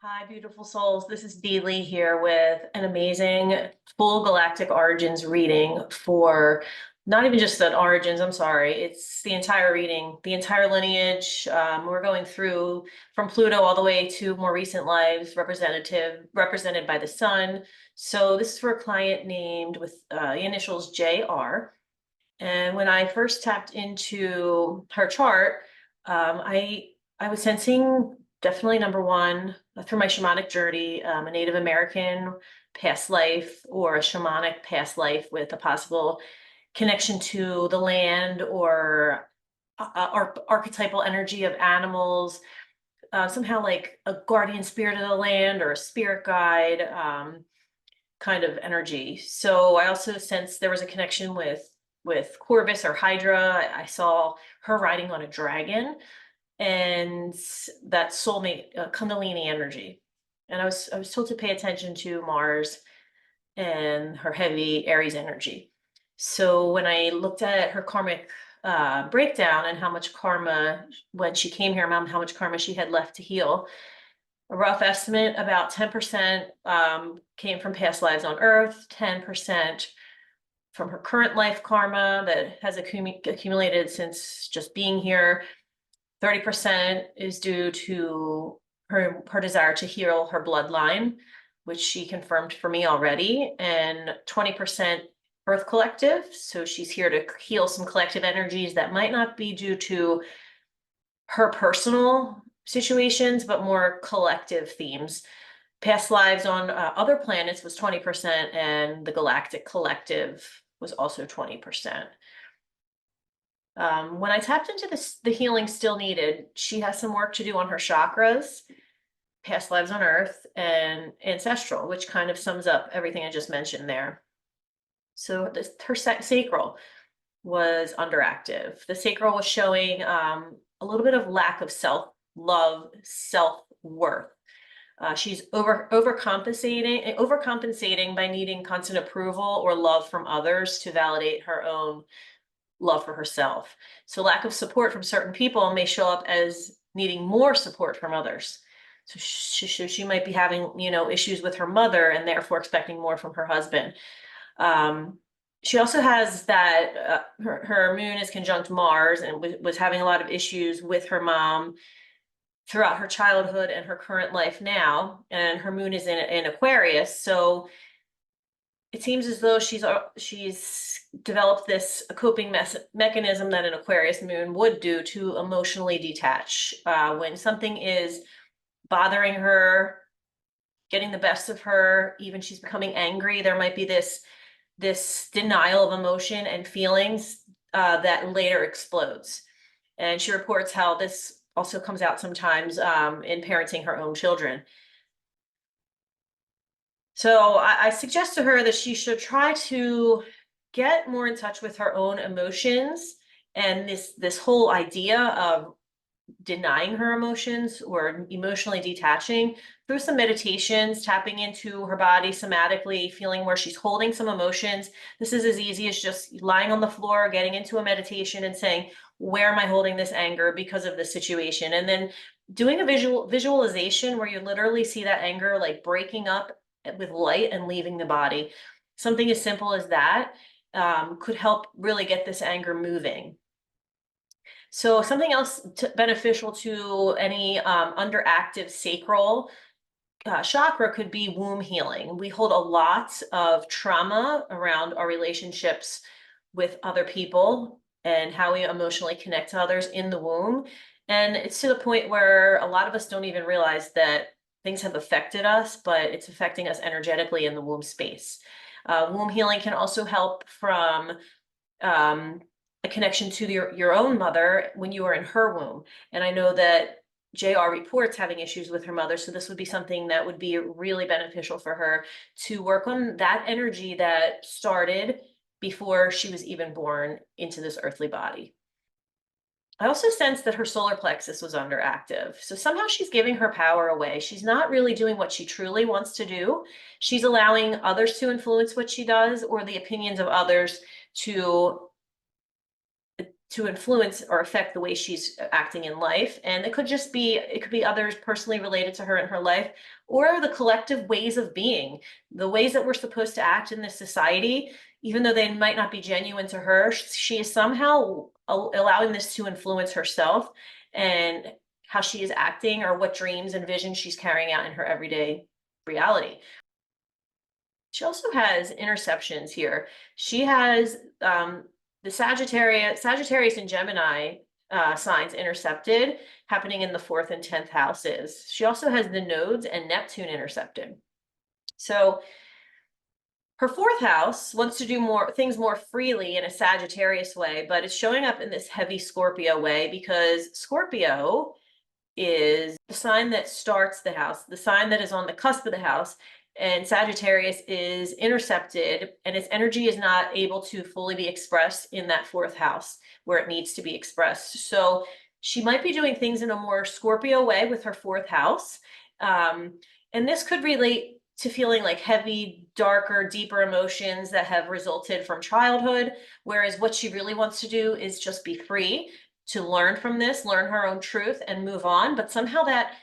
Hi, beautiful souls. This is Dee Lee here with an amazing full galactic origins reading for not even just the origins, I'm sorry. It's the entire reading, the entire lineage. We're going through from Pluto all the way to more recent lives, represented by the sun. So this is for a client named with the initials JR. And when I first tapped into her chart, I was sensing definitely number one through my shamanic journey, a Native American past life or a shamanic past life with a possible connection to the land or archetypal energy of animals, somehow like a guardian spirit of the land or a spirit guide kind of energy. So I also sensed there was a connection with Corvus or Hydra. I saw her riding on a dragon and that soulmate Kundalini energy. And I was told to pay attention to Mars and her heavy Aries energy. So when I looked at her karmic breakdown and how much karma when she came here, how much karma she had left to heal, a rough estimate about 10% came from past lives on Earth, 10% from her current life karma that has accumulated since just being here. 30% is due to her desire to heal her bloodline, which she confirmed for me already, and 20% Earth Collective. So she's here to heal some collective energies that might not be due to her personal situations, but more collective themes. Past lives on other planets was 20%, and the Galactic Collective was also 20%. When I tapped into the healing still needed, she has some work to do on her chakras, past lives on Earth, and ancestral, which kind of sums up everything I just mentioned there. So her sacral was underactive. The sacral was showing a little bit of lack of self-love, self-worth. She's overcompensating by needing constant approval or love from others to validate her own love for herself. So lack of support from certain people may show up as needing more support from others. So she might be having, issues with her mother and therefore expecting more from her husband. She also has that her moon is conjunct Mars and was having a lot of issues with her mom throughout her childhood and her current life now. And her moon is in Aquarius. So it seems as though she's developed this coping mechanism that an Aquarius moon would do to emotionally detach. When something is bothering her, getting the best of her, even she's becoming angry, there might be this denial of emotion and feelings that later explodes. And she reports how this also comes out sometimes in parenting her own children. So I suggest to her that she should try to get more in touch with her own emotions and this whole idea of denying her emotions or emotionally detaching through some meditations, tapping into her body somatically, feeling where she's holding some emotions. This is as easy as just lying on the floor, getting into a meditation and saying, where am I holding this anger because of this situation? And then doing a visualization where you literally see that anger like breaking up with light and leaving the body. Something as simple as that could help really get this anger moving. So something else beneficial to any underactive sacral chakra could be womb healing. We hold a lot of trauma around our relationships with other people and how we emotionally connect to others in the womb. And it's to the point where a lot of us don't even realize that things have affected us, but it's affecting us energetically in the womb space. Womb healing can also help from a connection to your own mother when you were in her womb. And I know that JR reports having issues with her mother, so this would be something that would be really beneficial for her to work on that energy that started before she was even born into this earthly body. I also sensed that her solar plexus was underactive. So somehow she's giving her power away. She's not really doing what she truly wants to do. She's allowing others to influence what she does or the opinions of others to to influence or affect the way she's acting in life. And it could be others personally related to her in her life, or the collective ways of being, the ways that we're supposed to act in this society, even though they might not be genuine to her. She is somehow allowing this to influence herself and how she is acting, or what dreams and visions she's carrying out in her everyday reality. She also has interceptions here. She has the Sagittarius and Gemini signs intercepted, happening in the 4th and 10th houses. She also has the nodes and Neptune intercepted. So her 4th house wants to do more things more freely in a Sagittarius way, but it's showing up in this heavy Scorpio way, because Scorpio is the sign that starts the house, the sign that is on the cusp of the house, and Sagittarius is intercepted, and its energy is not able to fully be expressed in that 4th house where it needs to be expressed. So she might be doing things in a more Scorpio way with her 4th house. And this could relate to feeling like heavy, darker, deeper emotions that have resulted from childhood, whereas what she really wants to do is just be free to learn from this, learn her own truth, and move on. But somehow that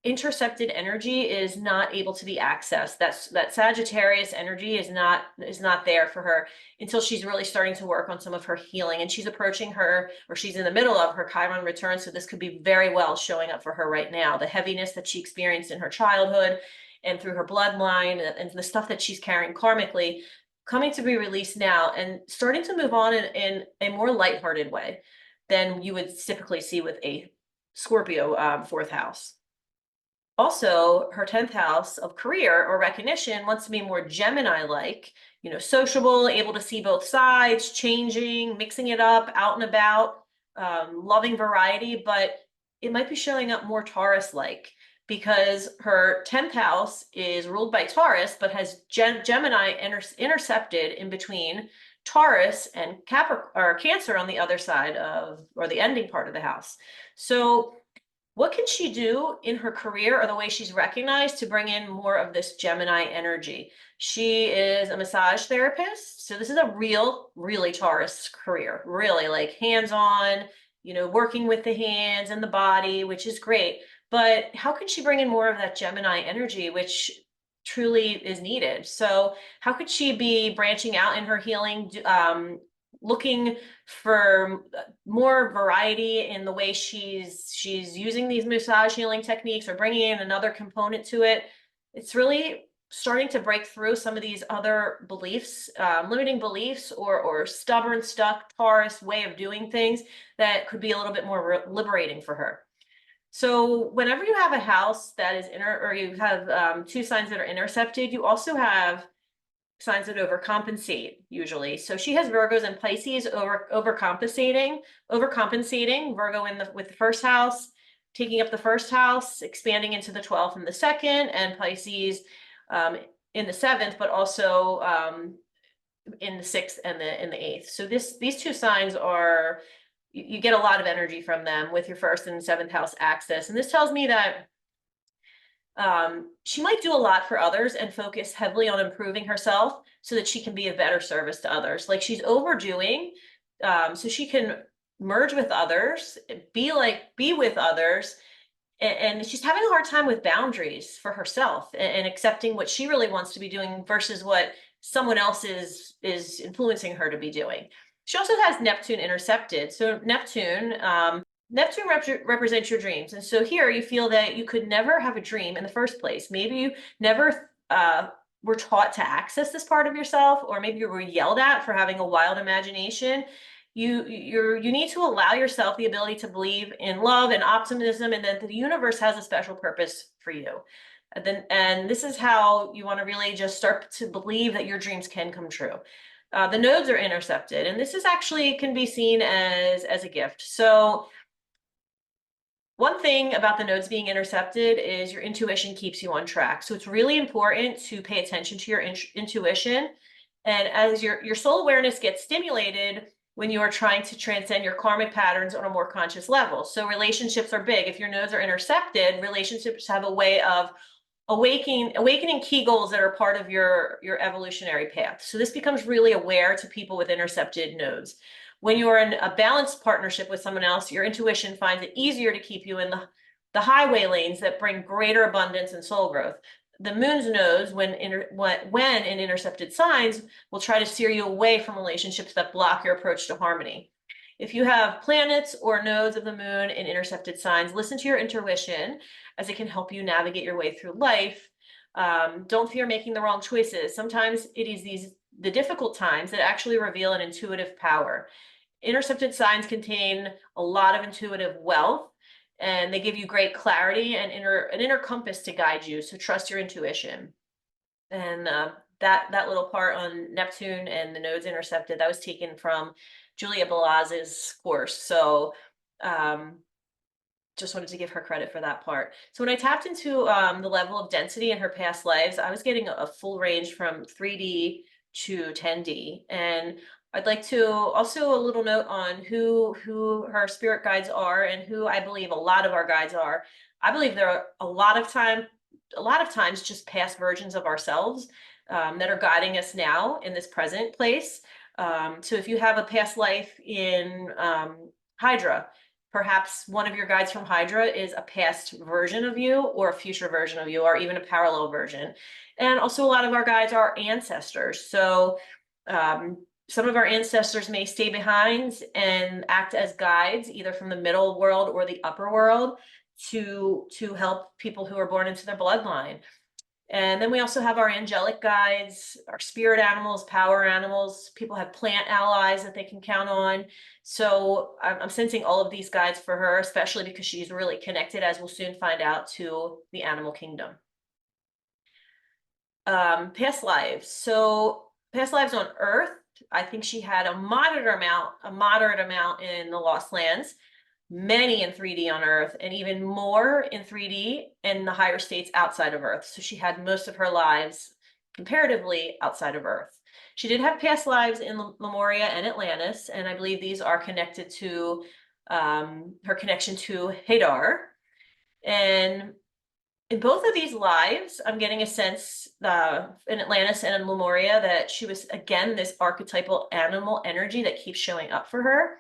intercepted energy is not able to be accessed. That Sagittarius energy is not there for her until she's really starting to work on some of her healing. And she's approaching her, or she's in the middle of her Chiron return. So this could be very well showing up for her right now. The heaviness that she experienced in her childhood and through her bloodline, and the stuff that she's carrying karmically, coming to be released now and starting to move on in a more lighthearted way than you would typically see with a Scorpio 4th house. Also, her 10th house of career or recognition wants to be more Gemini-like, sociable, able to see both sides, changing, mixing it up, out and about, loving variety, but it might be showing up more Taurus-like, because her 10th house is ruled by Taurus, but has Gemini intercepted in between Taurus and Cancer on the other side or the ending part of the house. So what can she do in her career, or the way she's recognized, to bring in more of this Gemini energy? She is a massage therapist. So this is a really Taurus career, really like hands-on, working with the hands and the body, which is great. But how can she bring in more of that Gemini energy, which truly is needed? So how could she be branching out in her healing, looking for more variety in the way she's using these massage healing techniques, or bringing in another component to it? It's really starting to break through some of these other beliefs, limiting beliefs, or stubborn, stuck Taurus way of doing things that could be a little bit more liberating for her. So whenever you have a house that is or you have 2 signs that are intercepted, you also have signs that overcompensate usually. So she has Virgos and Pisces overcompensating Virgo with the 1st house, taking up the 1st house, expanding into the 12th and the 2nd, and Pisces in the 7th, but also in the 6th and in the 8th. So these 2 signs are, you get a lot of energy from them with your 1st and 7th house axis. And this tells me that she might do a lot for others and focus heavily on improving herself so that she can be a better service to others. Like she's overdoing, so she can merge with others, be with others, and she's having a hard time with boundaries for herself and accepting what she really wants to be doing versus what someone else is influencing her to be doing. She also has Neptune intercepted. So Neptune represents your dreams. And so here you feel that you could never have a dream in the first place. Maybe you never were taught to access this part of yourself, or maybe you were yelled at for having a wild imagination. You need to allow yourself the ability to believe in love and optimism, and that the universe has a special purpose for you. And this is how you want to really just start to believe that your dreams can come true. The nodes are intercepted, and this is actually can be seen as a gift. So one thing about the nodes being intercepted is your intuition keeps you on track. So it's really important to pay attention to your intuition. And as your soul awareness gets stimulated when you are trying to transcend your karmic patterns on a more conscious level. So relationships are big. If your nodes are intercepted, relationships have a way of awakening key goals that are part of your evolutionary path. So this becomes really aware to people with intercepted nodes. When you're in a balanced partnership with someone else, your intuition finds it easier to keep you in the highway lanes that bring greater abundance and soul growth. The moon's nodes, when in intercepted signs, will try to steer you away from relationships that block your approach to harmony. If you have planets or nodes of the moon in intercepted signs, listen to your intuition, as it can help you navigate your way through life. Don't fear making the wrong choices. Sometimes it is the difficult times that actually reveal an intuitive power. Intercepted signs contain a lot of intuitive wealth, and they give you great clarity and an inner compass to guide you. So trust your intuition. And that little part on Neptune and the nodes intercepted, that was taken from Julia Balaz's course. So just wanted to give her credit for that part. So when I tapped into the level of density in her past lives, I was getting a full range from 3D to 10D. And I'd like to also a little note on who her spirit guides are and who I believe a lot of our guides are. I believe there are a lot of times just past versions of ourselves that are guiding us now in this present place. So if you have a past life in Hydra, perhaps one of your guides from Hydra is a past version of you or a future version of you, or even a parallel version. And also a lot of our guides are ancestors. So some of our ancestors may stay behind and act as guides, either from the middle world or the upper world, to help people who are born into their bloodline. And then we also have our angelic guides, our spirit animals, power animals. People have plant allies that they can count on. So I'm sensing all of these guides for her, especially because she's really connected, as we'll soon find out, to the animal kingdom. Past lives. So past lives on Earth, I think she had a moderate amount in the Lost Lands, many in 3D on Earth, and even more in 3D in the higher states outside of Earth. So she had most of her lives comparatively outside of Earth. She did have past lives in Lemuria and Atlantis, and I believe these are connected to her connection to Hadar. And in both of these lives, I'm getting a sense in Atlantis and in Lemuria that she was, again, this archetypal animal energy that keeps showing up for her.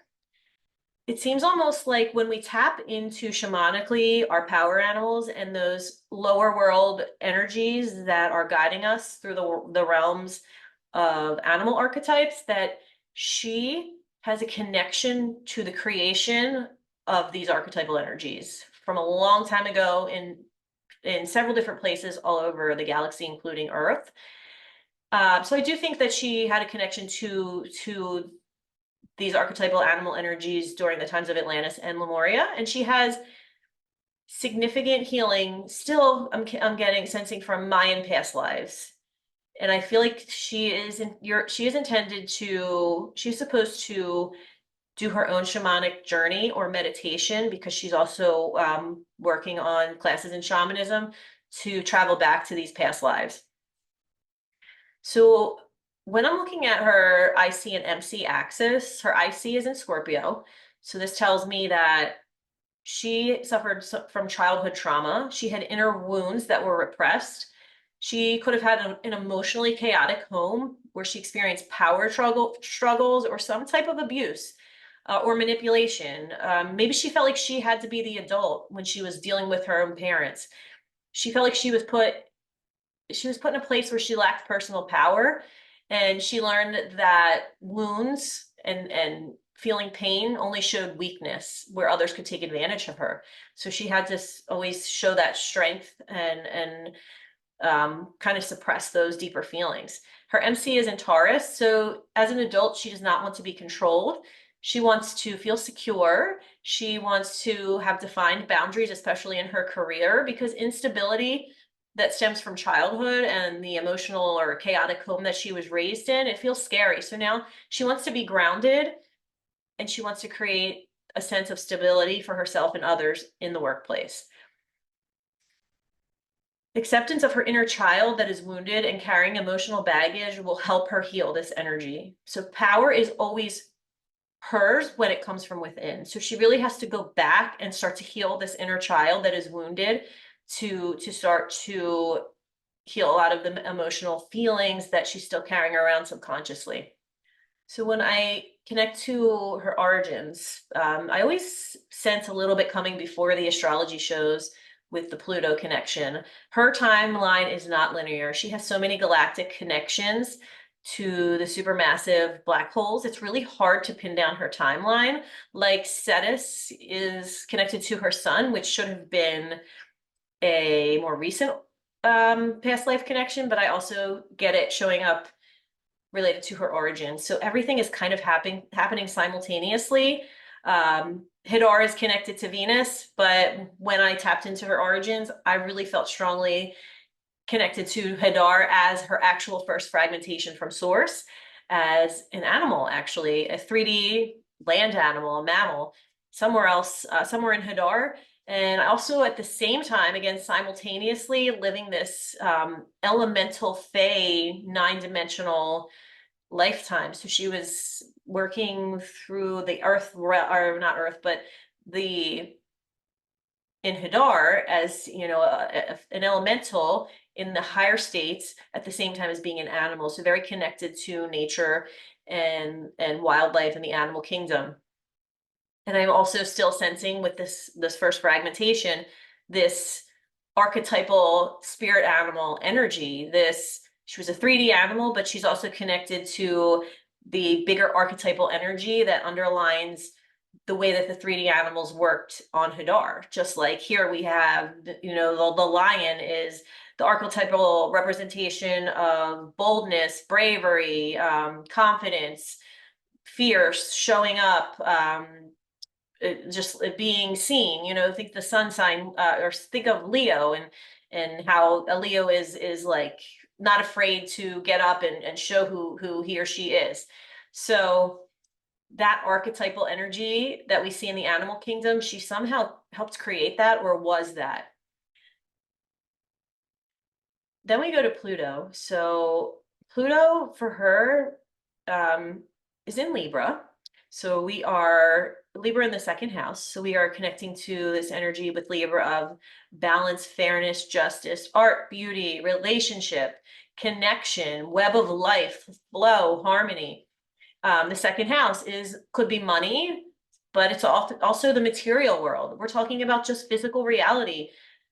It seems almost like when we tap into shamanically our power animals and those lower world energies that are guiding us through the realms of animal archetypes, that she has a connection to the creation of these archetypal energies from a long time ago in several different places all over the galaxy, including Earth. So I do think that she had a connection to these archetypal animal energies during the times of Atlantis and Lemuria, and she has significant healing still. I'm sensing from Mayan past lives, and I feel like she's supposed to do her own shamanic journey or meditation, because she's also working on classes in shamanism to travel back to these past lives. So when I'm looking at her IC and MC axis, her IC is in Scorpio. So this tells me that she suffered from childhood trauma. She had inner wounds that were repressed. She could have had an emotionally chaotic home where she experienced power struggles or some type of abuse or manipulation. Maybe she felt like she had to be the adult when she was dealing with her own parents. She felt like she was put in a place where she lacked personal power, and she learned that wounds and feeling pain only showed weakness where others could take advantage of her. So she had to always show that strength and kind of suppress those deeper feelings. Her MC is in Taurus. So as an adult, she does not want to be controlled. She wants to feel secure. She wants to have defined boundaries, especially in her career, because instability that stems from childhood and the emotional or chaotic home that she was raised in, it feels scary. So now she wants to be grounded, and she wants to create a sense of stability for herself and others in the workplace. Acceptance of her inner child that is wounded and carrying emotional baggage will help her heal this energy. So power is always hers when it comes from within. So she really has to go back and start to heal this inner child that is wounded to start to heal a lot of the emotional feelings that she's still carrying around subconsciously. So when I connect to her origins. I always sense a little bit coming before the astrology shows with the Pluto connection. Her timeline is not linear. She has so many galactic connections to the supermassive black holes. It's really hard to pin down her timeline. Like Cetus is connected to her sun, which should have been a more recent past life connection, but I also get it showing up related to her origin. So everything is kind of happening simultaneously. Hadar is connected to Venus, but when I tapped into her origins, I really felt strongly connected to Hadar as her actual first fragmentation from source, as an animal, actually, a 3D land animal, a mammal, somewhere else, somewhere in Hadar. And also at the same time, again, simultaneously living this elemental fey 9-dimensional lifetime. So she was working through the earth, or not earth, but the in Hadar as, you know, an elemental in the higher states at the same time as being an animal. So very connected to nature and wildlife and the animal kingdom. And I'm also still sensing with this first fragmentation, this archetypal spirit animal energy. She was a 3D animal, but she's also connected to the bigger archetypal energy that underlines the way that the 3D animals worked on Hadar. Just like here we have, you know, the lion is the archetypal representation of boldness, bravery, confidence, fierce, showing up, just being seen. You know, think the sun sign, or think of Leo and how a Leo is like not afraid to get up and show who he or she is. So that archetypal energy that we see in the animal kingdom, she somehow helped create that, or was that. Then we go to Pluto. So Pluto for her is in Libra. So we are Libra in the second house. So we are connecting to this energy with Libra of balance, fairness, justice, art, beauty, relationship, connection, web of life, flow, harmony. The second house could be money, but it's also the material world. We're talking about just physical reality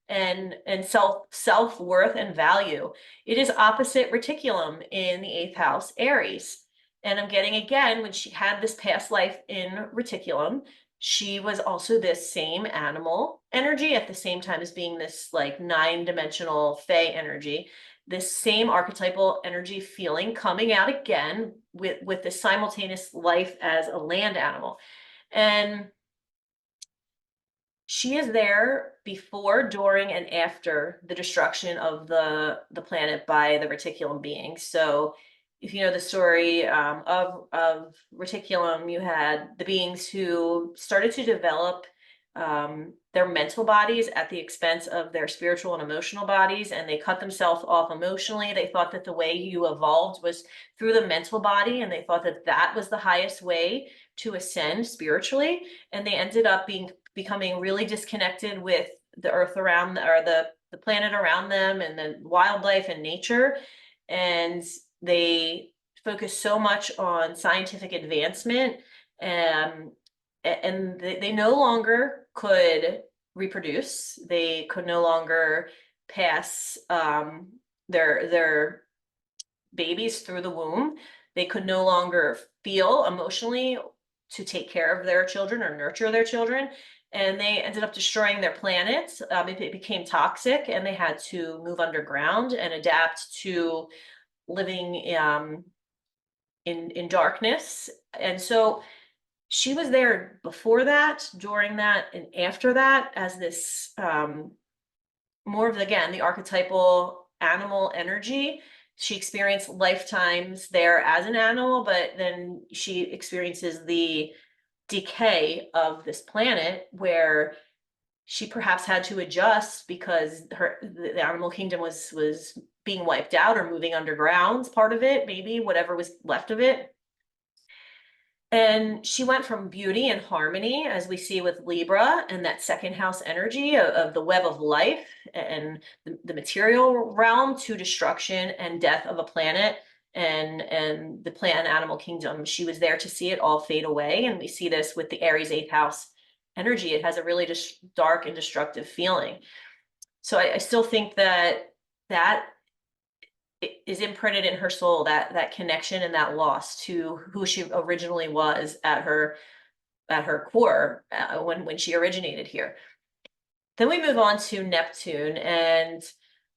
and self-worth and value. It is opposite reticulum in the eighth house, Aries. And I'm getting, again, when she had this past life in reticulum, she was also this same animal energy at the same time as being this like 9-dimensional fey energy, this same archetypal energy feeling coming out again with this simultaneous life as a land animal. And she is there before, during, and after the destruction of the planet by the reticulum being. So if you know the story of reticulum, you had the beings who started to develop their mental bodies at the expense of their spiritual and emotional bodies, and they cut themselves off emotionally. They thought that the way you evolved was through the mental body, and they thought that that was the highest way to ascend spiritually. And they ended up becoming really disconnected with the earth around, or the planet around them, and the wildlife and nature. And they focus so much on scientific advancement, and they no longer could reproduce. They could no longer pass their babies through the womb. They could no longer feel emotionally to take care of their children or nurture their children. And they ended up destroying their planet. It became toxic, and they had to move underground and adapt to living in darkness. And so she was there before that, during that, and after that as this more of, again, the archetypal animal energy. She experienced lifetimes there as an animal, but then she experiences the decay of this planet where she perhaps had to adjust because the animal kingdom was being wiped out or moving underground, part of it, maybe whatever was left of it. And she went from beauty and harmony, as we see with Libra, and that second house energy of the web of life and the material realm, to destruction and death of a planet and the plant and animal kingdom. She was there to see it all fade away. And we see this with the Aries 8th house energy. It has a really just dark and destructive feeling. So I still think that that is imprinted in her soul, that connection and that loss to who she originally was at her core when she originated here. Then we move on to Neptune, and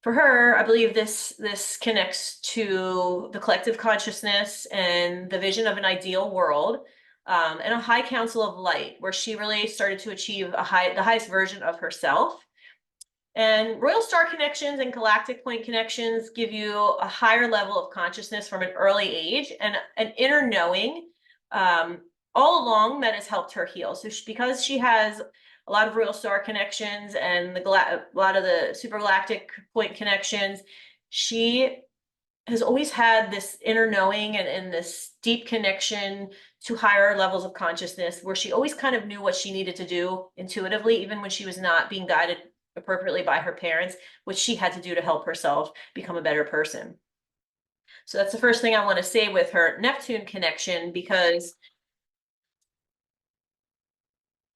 for her, I believe this connects to the collective consciousness and the vision of an ideal world, and a high council of light, where she really started to achieve the highest version of herself. And royal star connections and galactic point connections give you a higher level of consciousness from an early age and an inner knowing all along that has helped her heal. So because she has a lot of royal star connections and a lot of the super galactic point connections, she has always had this inner knowing and this deep connection to higher levels of consciousness, where she always kind of knew what she needed to do intuitively, even when she was not being guided appropriately by her parents, which she had to do to help herself become a better person. So that's the first thing I want to say with her Neptune connection, because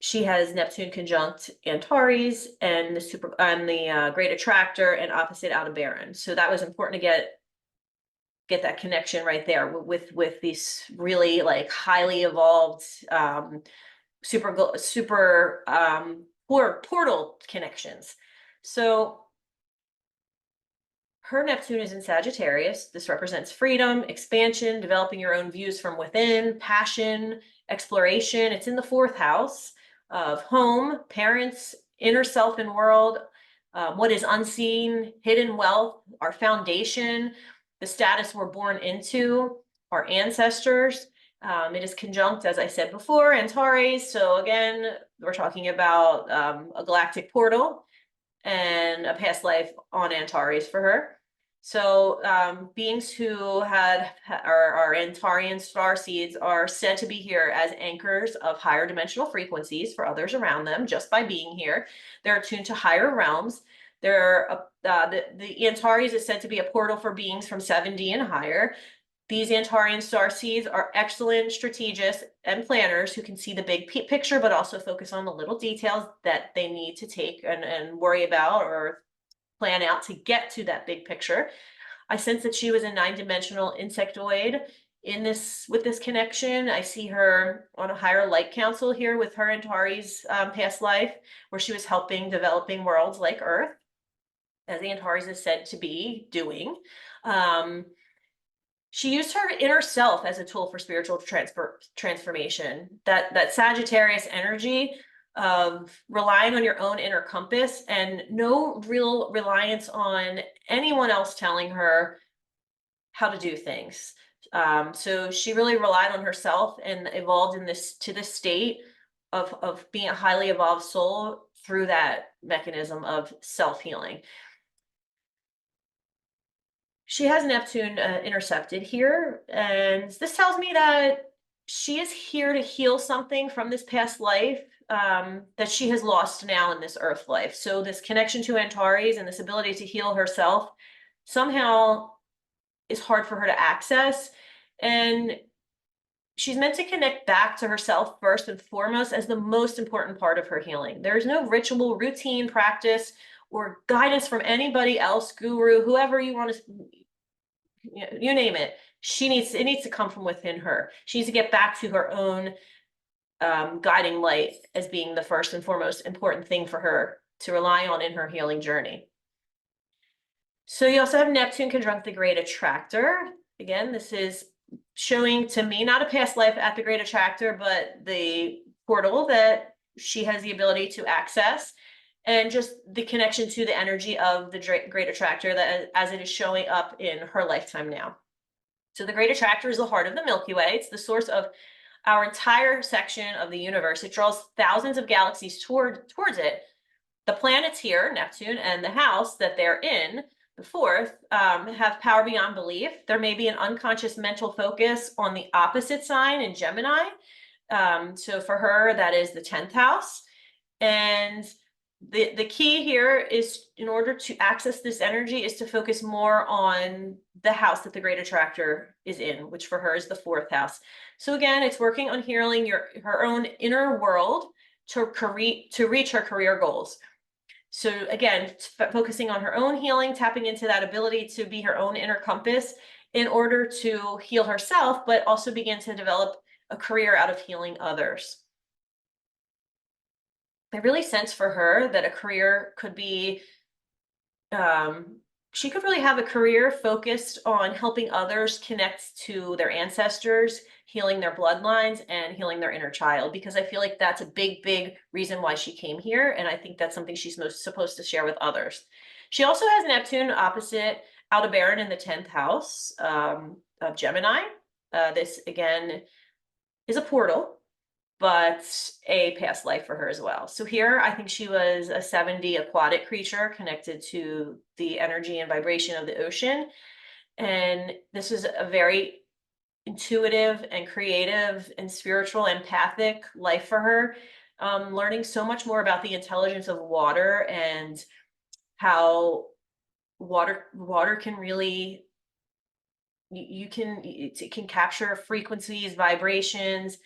she has Neptune conjunct Antares and the great attractor and opposite Aldebaran. So that was important to get that connection right there with these really like highly evolved super portal connections. So her Neptune is in Sagittarius. This represents freedom, expansion, developing your own views from within, passion, exploration. It's in the 4th house of home, parents, inner self and world, what is unseen, hidden wealth, our foundation, the status we're born into, our ancestors. It is conjunct, as I said before, Antares. So again, we're talking about a galactic portal and a past life on Antares for her. So beings who are Antarian star seeds are said to be here as anchors of higher dimensional frequencies for others around them. Just by being here, they're attuned to higher realms. The Antares is said to be a portal for beings from 7D and higher. These Antarian star seeds are excellent strategists and planners who can see the big picture, but also focus on the little details that they need to take and worry about or plan out to get to that big picture. I sense that she was a 9-dimensional insectoid with this connection. I see her on a higher light council here with her Antares past life, where she was helping developing worlds like Earth, as the Antares is said to be doing. She used her inner self as a tool for spiritual transformation. That Sagittarius energy of relying on your own inner compass and no real reliance on anyone else telling her how to do things. So she really relied on herself and evolved to this state of being a highly evolved soul through that mechanism of self-healing. She has Neptune intercepted here, and this tells me that she is here to heal something from this past life that she has lost now in this Earth life. So this connection to Antares and this ability to heal herself somehow is hard for her to access. And she's meant to connect back to herself first and foremost as the most important part of her healing. There is no ritual, routine, practice, or guidance from anybody else, guru, whoever you want to, you name it. It needs to come from within her. She needs to get back to her own guiding light as being the first and foremost important thing for her to rely on in her healing journey. So you also have Neptune conjunct the great attractor. Again, this is showing to me not a past life at the great attractor, but the portal that she has the ability to access, and just the connection to the energy of the great attractor that as it is showing up in her lifetime now. So the great attractor is the heart of the Milky Way. It's the source of our entire section of the universe. It draws thousands of galaxies towards it. The planets here, Neptune, and the house that they're in, the 4th, have power beyond belief. There may be an unconscious mental focus on the opposite sign in Gemini. So for her, that is the 10th house. And the key here is, in order to access this energy, is to focus more on the house that the great attractor is in, which for her is the fourth house. So again, it's working on healing her own inner world to reach her career goals. So again, focusing on her own healing, tapping into that ability to be her own inner compass in order to heal herself, but also begin to develop a career out of healing others. I really sense for her that a career could be, she could really have a career focused on helping others connect to their ancestors, healing their bloodlines, and healing their inner child, because I feel like that's a big, big reason why she came here. And I think that's something she's most supposed to share with others. She also has Neptune opposite Aldebaran in the 10th house of Gemini. This, again, is a portal, but a past life for her as well. So here, I think she was a 70 aquatic creature connected to the energy and vibration of the ocean. And this is a very intuitive and creative and spiritual, empathic life for her. Learning so much more about the intelligence of water and how water can really, it can capture frequencies, vibrations.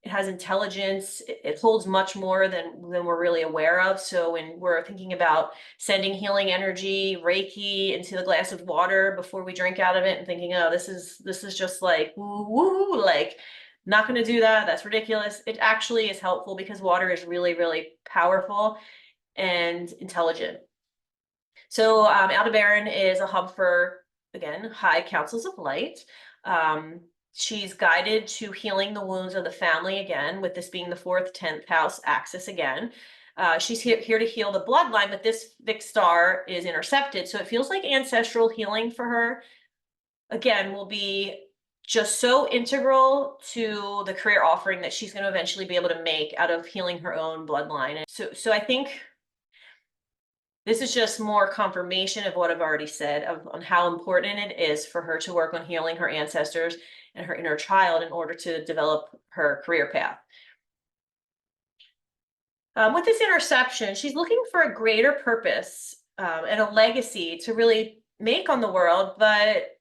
It has intelligence. It holds much more than we're really aware of. So when we're thinking about sending healing energy, Reiki into the glass of water before we drink out of it and thinking, oh, this is just like woo woo, like not going to do that. That's ridiculous. It actually is helpful because water is really, really powerful and intelligent. So Aldebaran is a hub for, again, high councils of light. She's guided to healing the wounds of the family again, with this being the 4th, 10th house axis again. She's here to heal the bloodline, but this fixed star is intercepted. So it feels like ancestral healing for her, again, will be just so integral to the career offering that she's going to eventually be able to make out of healing her own bloodline. And so I think this is just more confirmation of what I've already said on how important it is for her to work on healing her ancestors and her inner child in order to develop her career path. With this interception, she's looking for a greater purpose and a legacy to really make on the world, but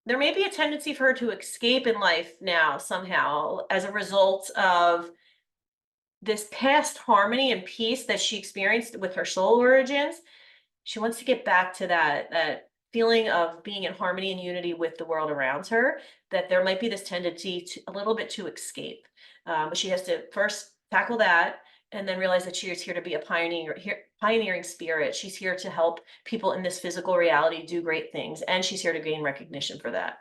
there may be a tendency for her to escape in life now somehow as a result of this past harmony and peace that she experienced with her soul origins. She wants to get back to that feeling of being in harmony and unity with the world around her, that there might be this tendency to a little bit to escape. But she has to first tackle that and then realize that she is here to be a pioneering spirit. She's here to help people in this physical reality do great things, and she's here to gain recognition for that.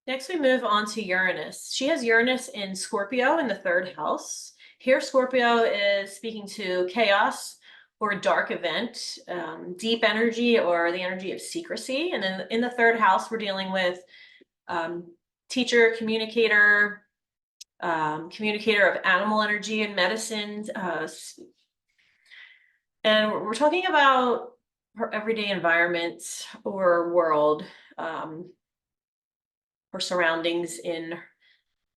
Next, we move on to Uranus. She has Uranus in Scorpio in the 3rd house. Here, Scorpio is speaking to chaos or a dark event, deep energy, or the energy of secrecy. And then in the 3rd house, we're dealing with teacher, communicator of animal energy and medicine. And we're talking about her everyday environment or world, her surroundings in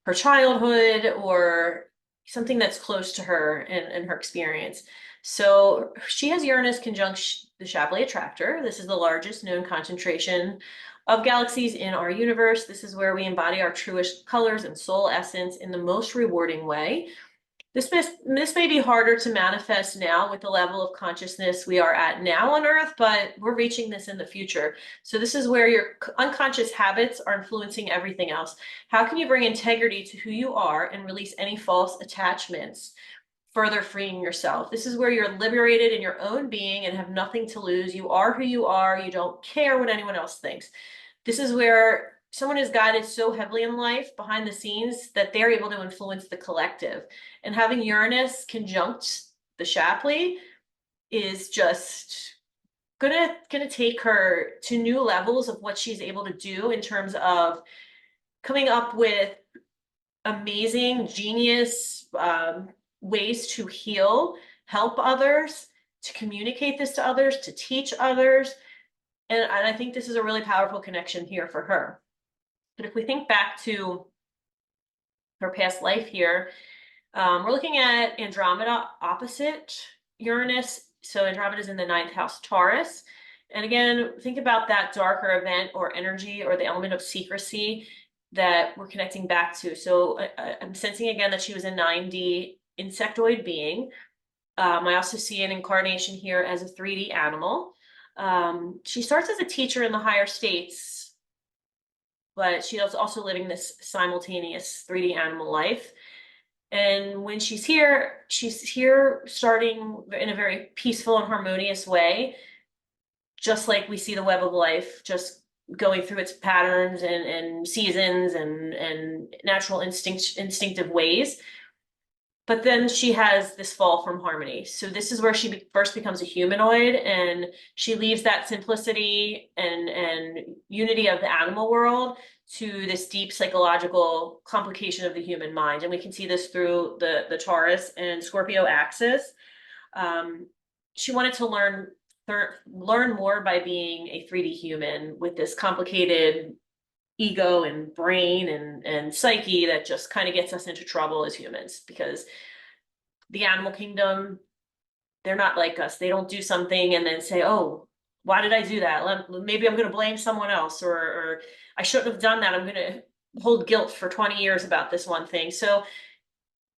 her childhood, or something that's close to her and her experience. So she has Uranus conjunct the Shapley attractor. This is the largest known concentration of galaxies in our universe. This is where we embody our truest colors and soul essence in the most rewarding way. This may be harder to manifest now with the level of consciousness we are at now on Earth, but we're reaching this in the future. So this is where your unconscious habits are influencing everything else. How can you bring integrity to who you are and release any false attachments, further freeing yourself? This is where you're liberated in your own being and have nothing to lose. You are who you are. You don't care what anyone else thinks. This is where someone is guided so heavily in life behind the scenes that they're able to influence the collective. And having Uranus conjunct the Shapley is just gonna take her to new levels of what she's able to do in terms of coming up with amazing, genius ways to heal, help others, to communicate this to others, to teach others. And I think this is a really powerful connection here for her. But if we think back to her past life here, we're looking at Andromeda opposite Uranus, so Andromeda is in the ninth house, Taurus. And again, think about that darker event or energy or the element of secrecy that we're connecting back to. So I'm sensing again that she was a 9D insectoid being. I also see an incarnation here as a 3D animal. She starts as a teacher in the higher states, but she is also living this simultaneous 3D animal life. And when she's here starting in a very peaceful and harmonious way, just like we see the web of life, just going through its patterns and seasons and natural instinctive ways. But then she has this fall from harmony. So this is where she first becomes a humanoid, and she leaves that simplicity and unity of the animal world to this deep psychological complication of the human mind. And we can see this through the Taurus and Scorpio axis. She wanted to learn more by being a 3D human with this complicated ego and brain and psyche that just kind of gets us into trouble as humans, because the animal kingdom, they're not like us. They don't do something and then say, oh, why did I do that? Maybe I'm going to blame someone else, or I shouldn't have done that. I'm going to hold guilt for 20 years about this one thing. So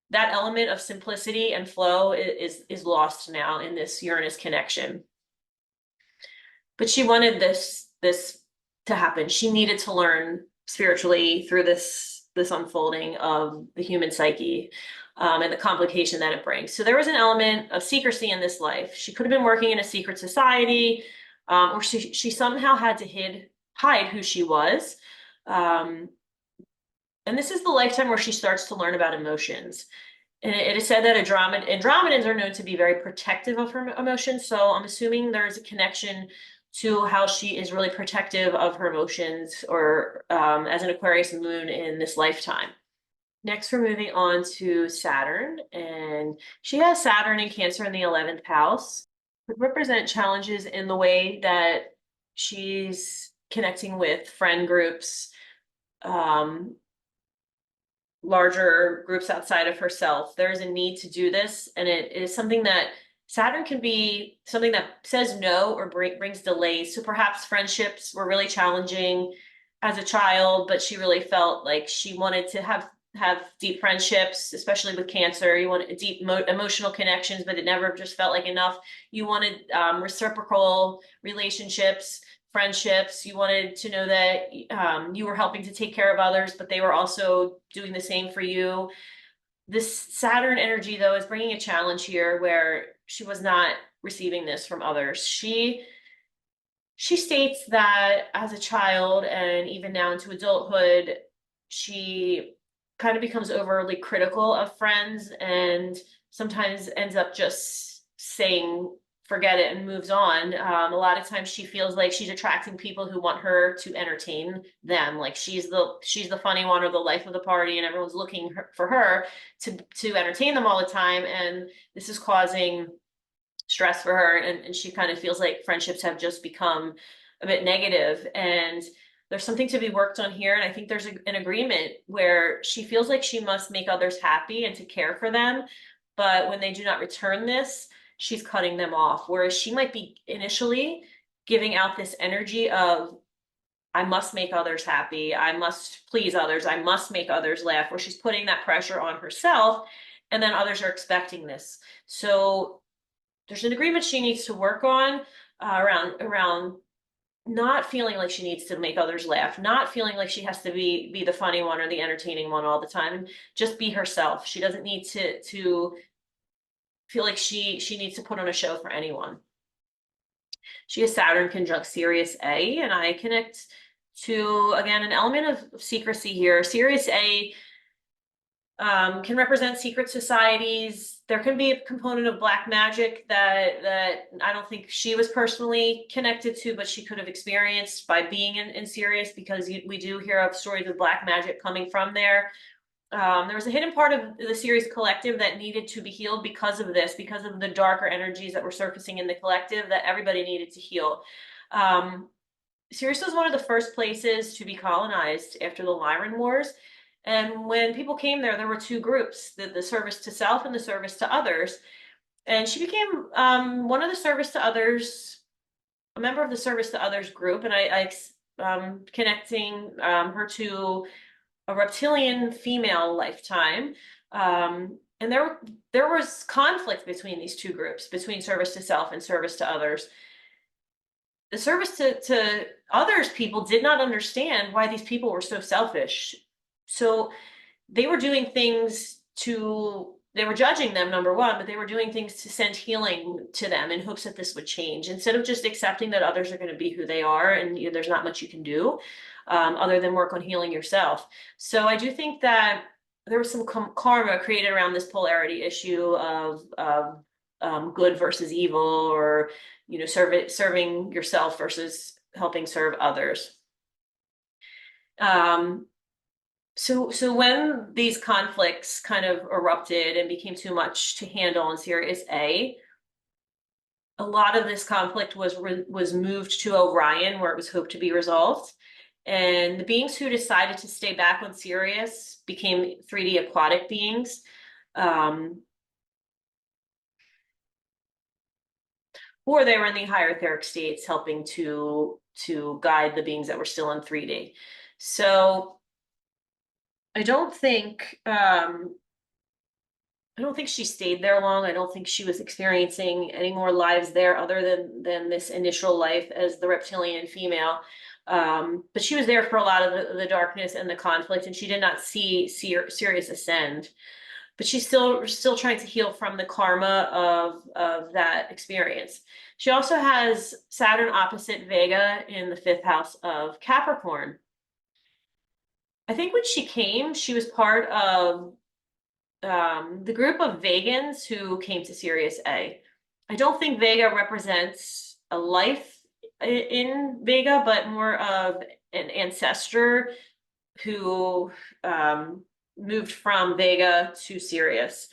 that element of simplicity and flow is lost now in this Uranus connection. But she wanted this to happen. She needed to learn spiritually through this unfolding of the human psyche, and the complication that it brings. So there was an element of secrecy in this life. She could have been working in a secret society, or she somehow had to hide who she was. And this is the lifetime where she starts to learn about emotions. And it is said that Andromedans are known to be very protective of her emotions. So I'm assuming there's a connection to how she is really protective of her emotions, or as an Aquarius moon in this lifetime. Next, we're moving on to Saturn, and she has Saturn and Cancer in the 11th house. It represent challenges in the way that she's connecting with friend groups, larger groups outside of herself. There's a need to do this, and it is something that Saturn can be something that says no or brings delays. So perhaps friendships were really challenging as a child, but she really felt like she wanted to have deep friendships, especially with Cancer. You want deep emotional connections, but it never just felt like enough. You wanted reciprocal relationships, friendships. You wanted to know that you were helping to take care of others, but they were also doing the same for you. This Saturn energy, though, is bringing a challenge here where she was not receiving this from others. She states that as a child and even now into adulthood, she kind of becomes overly critical of friends and sometimes ends up just saying forget it and moves on. A lot of times she feels like she's attracting people who want her to entertain them. Like she's the funny one or the life of the party, and everyone's looking for her to entertain them all the time. And this is causing stress for her. And she kind of feels like friendships have just become a bit negative. And there's something to be worked on here. And I think there's an agreement where she feels like she must make others happy and to care for them. But when they do not return this, she's cutting them off. Whereas she might be initially giving out this energy of, I must make others happy. I must please others. I must make others laugh, where she's putting that pressure on herself. And then others are expecting this. So there's an agreement she needs to work on around not feeling like she needs to make others laugh, not feeling like she has to be the funny one or the entertaining one all the time. Just be herself. She doesn't need to feel like she needs to put on a show for anyone. She has Saturn conjunct Sirius A, and I connect to, again, an element of secrecy here. Sirius A can represent secret societies. There can be a component of black magic that I don't think she was personally connected to, but she could have experienced by being in Sirius, because we do hear of stories of black magic coming from there. There was a hidden part of the Sirius collective that needed to be healed because of this, because of the darker energies that were surfacing in the collective that everybody needed to heal. Sirius was one of the first places to be colonized after the Lyran Wars. And when people came there, there were two groups, the service to self and the service to others. And she became one of the service to others, a member of the service to others group, and connecting her to a reptilian female lifetime. And there was conflict between these two groups, between service to self and service to others. The service to others people did not understand why these people were so selfish. So they were doing things to, they were judging them, number one, but they were doing things to send healing to them in hopes that this would change, instead of just accepting that others are going to be who they are and there's not much you can do other than work on healing yourself. So I do think that there was some karma created around this polarity issue of good versus evil, or serving yourself versus helping serve others. So when these conflicts kind of erupted and became too much to handle in Sirius A, a lot of this conflict was moved to Orion, where it was hoped to be resolved. And the beings who decided to stay back on Sirius became 3D aquatic beings. Or they were in the higher etheric states, helping to guide the beings that were still in 3D. So I don't think she stayed there long. I don't think she was experiencing any more lives there other than this initial life as the reptilian female. But she was there for a lot of the darkness and the conflict, and she did not see Sirius ascend. But she's still trying to heal from the karma of that experience. She also has Saturn opposite Vega in the 5th house of Capricorn. I think when she came, she was part of the group of Vegans who came to Sirius A. I don't think Vega represents a life in Vega, but more of an ancestor who moved from Vega to Sirius.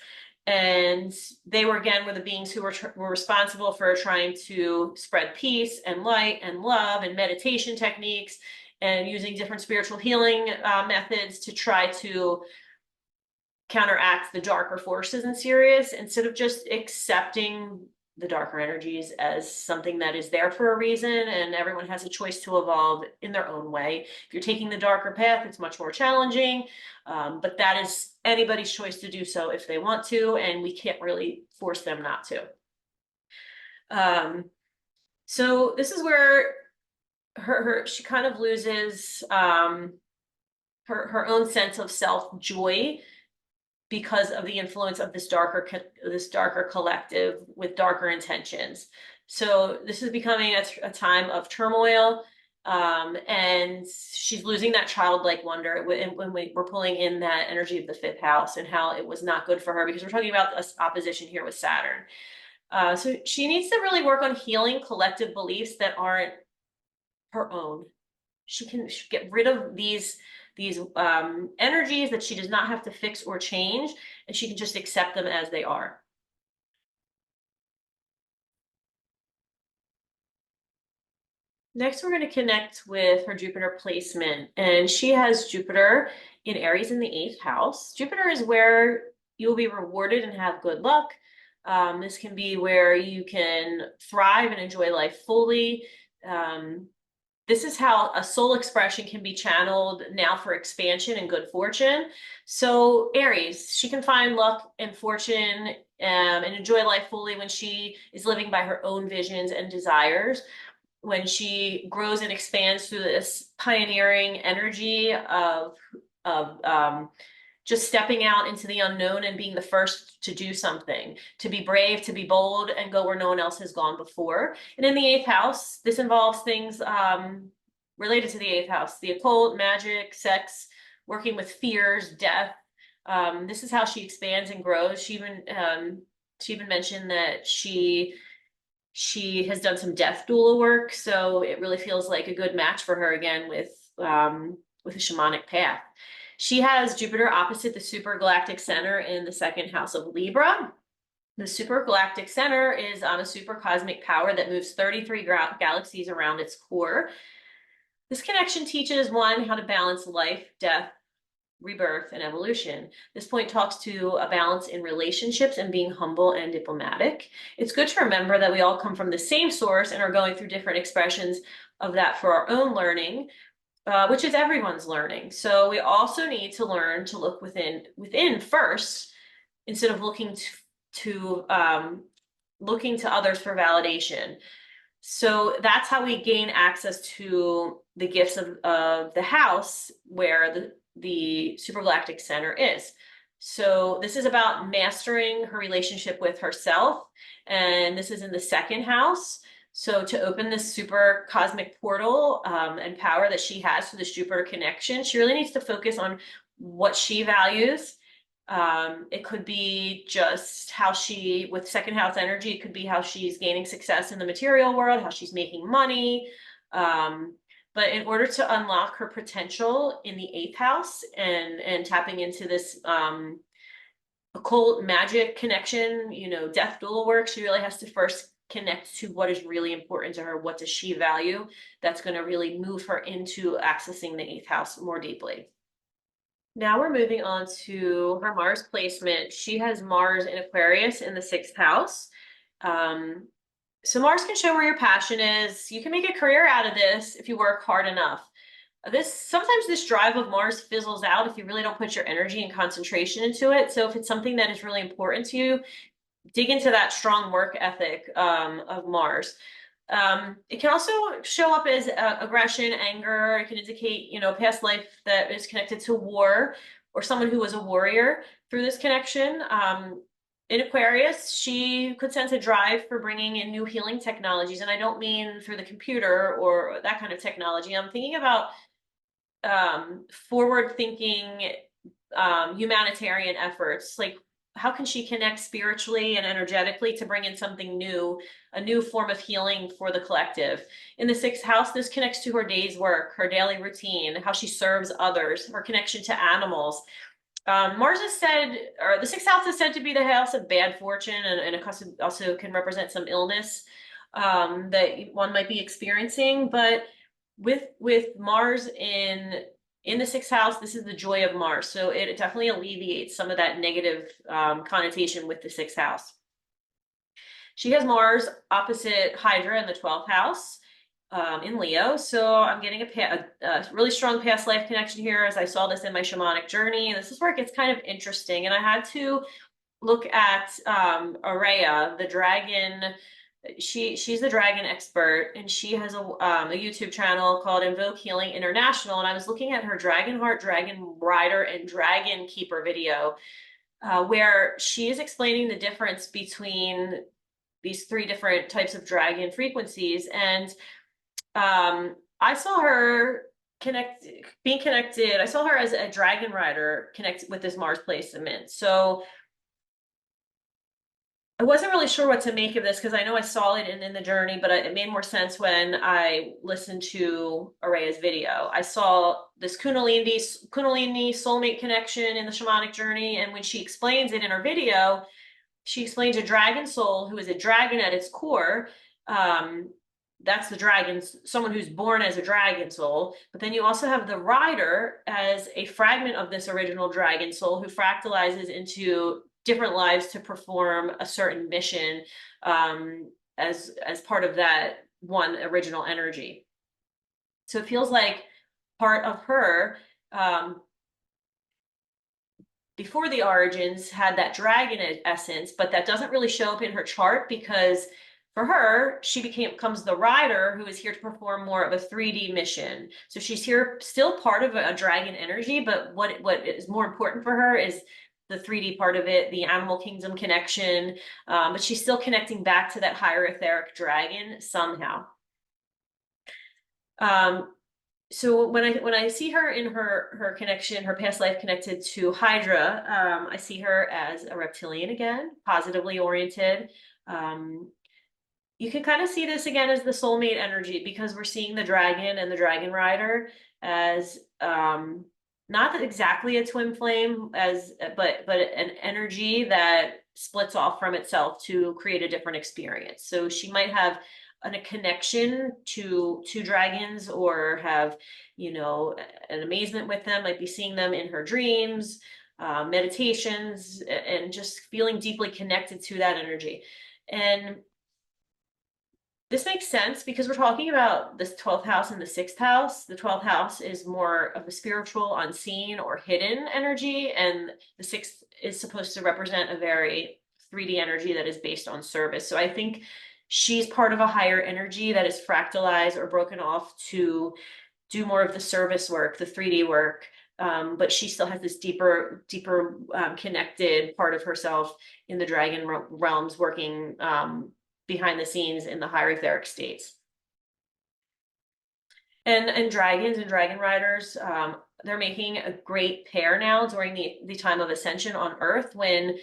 And they were the beings who were responsible for trying to spread peace and light and love and meditation techniques, and using different spiritual healing methods to try to counteract the darker forces in Sirius, instead of just accepting the darker energies as something that is there for a reason, and everyone has a choice to evolve in their own way. If you're taking the darker path, it's much more challenging, but that is anybody's choice to do so if they want to, and we can't really force them not to. So this is where she kind of loses her own sense of self joy, because of the influence of this darker collective with darker intentions. So this is becoming a time of turmoil, and she's losing that childlike wonder when we're pulling in that energy of the 5th house and how it was not good for her, because we're talking about this opposition here with Saturn. So she needs to really work on healing collective beliefs that aren't her own. She can get rid of these energies that she does not have to fix or change, and she can just accept them as they are. Next, we're going to connect with her Jupiter placement, and she has Jupiter in Aries in the 8th house. Jupiter is where you'll be rewarded and have good luck. This can be where you can thrive and enjoy life fully. This is how a soul expression can be channeled now for expansion and good fortune. So Aries, she can find luck and fortune and enjoy life fully when she is living by her own visions and desires, when she grows and expands through this pioneering energy of just stepping out into the unknown and being the first to do something, to be brave, to be bold, and go where no one else has gone before. And in the 8th house, this involves things related to the 8th house: the occult, magic, sex, working with fears, death. This is how she expands and grows. She even mentioned that she has done some death doula work, so it really feels like a good match for her again with a shamanic path. She has Jupiter opposite the supergalactic center in the 2nd house of Libra. The supergalactic center is on a super cosmic power that moves 33 galaxies around its core. This connection teaches one how to balance life, death, rebirth, and evolution. This point talks to a balance in relationships and being humble and diplomatic. It's good to remember that we all come from the same source and are going through different expressions of that for our own learning, which is everyone's learning. So we also need to learn to look within first, instead of looking to others for validation. So that's how we gain access to the gifts of the house where the supergalactic center is. So this is about mastering her relationship with herself. And this is in the second house. So to open this super cosmic portal and power that she has to this Jupiter connection, she really needs to focus on what she values. It could be just how with second house energy, it could be how she's gaining success in the material world, how she's making money. But in order to unlock her potential in the eighth house and tapping into this occult magic connection, death dual work, she really has to first connect to what is really important to her. What does she value? That's going to really move her into accessing the eighth house more deeply. Now we're moving on to her Mars placement. She has Mars in Aquarius in the sixth house. So Mars can show where your passion is. You can make a career out of this if you work hard enough. Sometimes this drive of Mars fizzles out if you really don't put your energy and concentration into it. So if it's something that is really important to you, dig into that strong work ethic of Mars. It can also show up as aggression, anger. It can indicate, past life that is connected to war or someone who was a warrior through this connection. In Aquarius, she could sense a drive for bringing in new healing technologies. And I don't mean through the computer or that kind of technology. I'm thinking about forward-thinking humanitarian efforts. Like, how can she connect spiritually and energetically to bring in something new, a new form of healing for the collective? In the sixth house, this connects to her day's work, her daily routine, how she serves others, her connection to animals. Mars is said, or the sixth house is said to be the house of bad fortune, and it also can represent some illness that one might be experiencing. But with Mars in the sixth house, this is the joy of Mars. So it definitely alleviates some of that negative connotation with the sixth house. She has Mars opposite Hydra in the 12th house in Leo. So I'm getting a really strong past life connection here, as I saw this in my shamanic journey. This is where it gets kind of interesting. And I had to look at Araya, the dragon. She's the dragon expert, and she has a YouTube channel called Invoke Healing International. And I was looking at her Dragon Heart, Dragon Rider, and Dragon Keeper video, where she is explaining the difference between these three different types of dragon frequencies. And I saw her being connected. I saw her as a dragon rider connected with this Mars placement. So I wasn't really sure what to make of this because I know I saw it in the journey, but it made more sense when I listened to Araya's video. I saw this Kundalini soulmate connection in the shamanic journey, and when she explains it in her video, she explains a dragon soul who is a dragon at its core. That's the dragon, someone who's born as a dragon soul. But then you also have the rider as a fragment of this original dragon soul who fractalizes into different lives to perform a certain mission as part of that one original energy. So it feels like part of her before the origins had that dragon essence, but that doesn't really show up in her chart because for her, she becomes the rider who is here to perform more of a 3D mission. So she's here still part of a dragon energy, but what is more important for her is the 3D part of it, the animal kingdom connection, but she's still connecting back to that higher etheric dragon somehow. So when I see her in her connection, her past life connected to Hydra, I see her as a reptilian again, positively oriented. You can kind of see this again as the soulmate energy because we're seeing the dragon and the dragon rider as not exactly a twin flame but an energy that splits off from itself to create a different experience. So she might have a connection to dragons, or have, you know, an amazement with them, might be seeing them in her dreams, meditations, and just feeling deeply connected to that energy. And this makes sense because we're talking about this 12th house and the 6th house. The 12th house is more of a spiritual, unseen, or hidden energy, and the 6th is supposed to represent a very 3D energy that is based on service. So I think she's part of a higher energy that is fractalized or broken off to do more of the service work, the 3D work. But she still has this deeper connected part of herself in the dragon realms, working behind the scenes in the higher etheric states. And dragons and dragon riders, they're making a great pair now during the time of ascension on Earth, when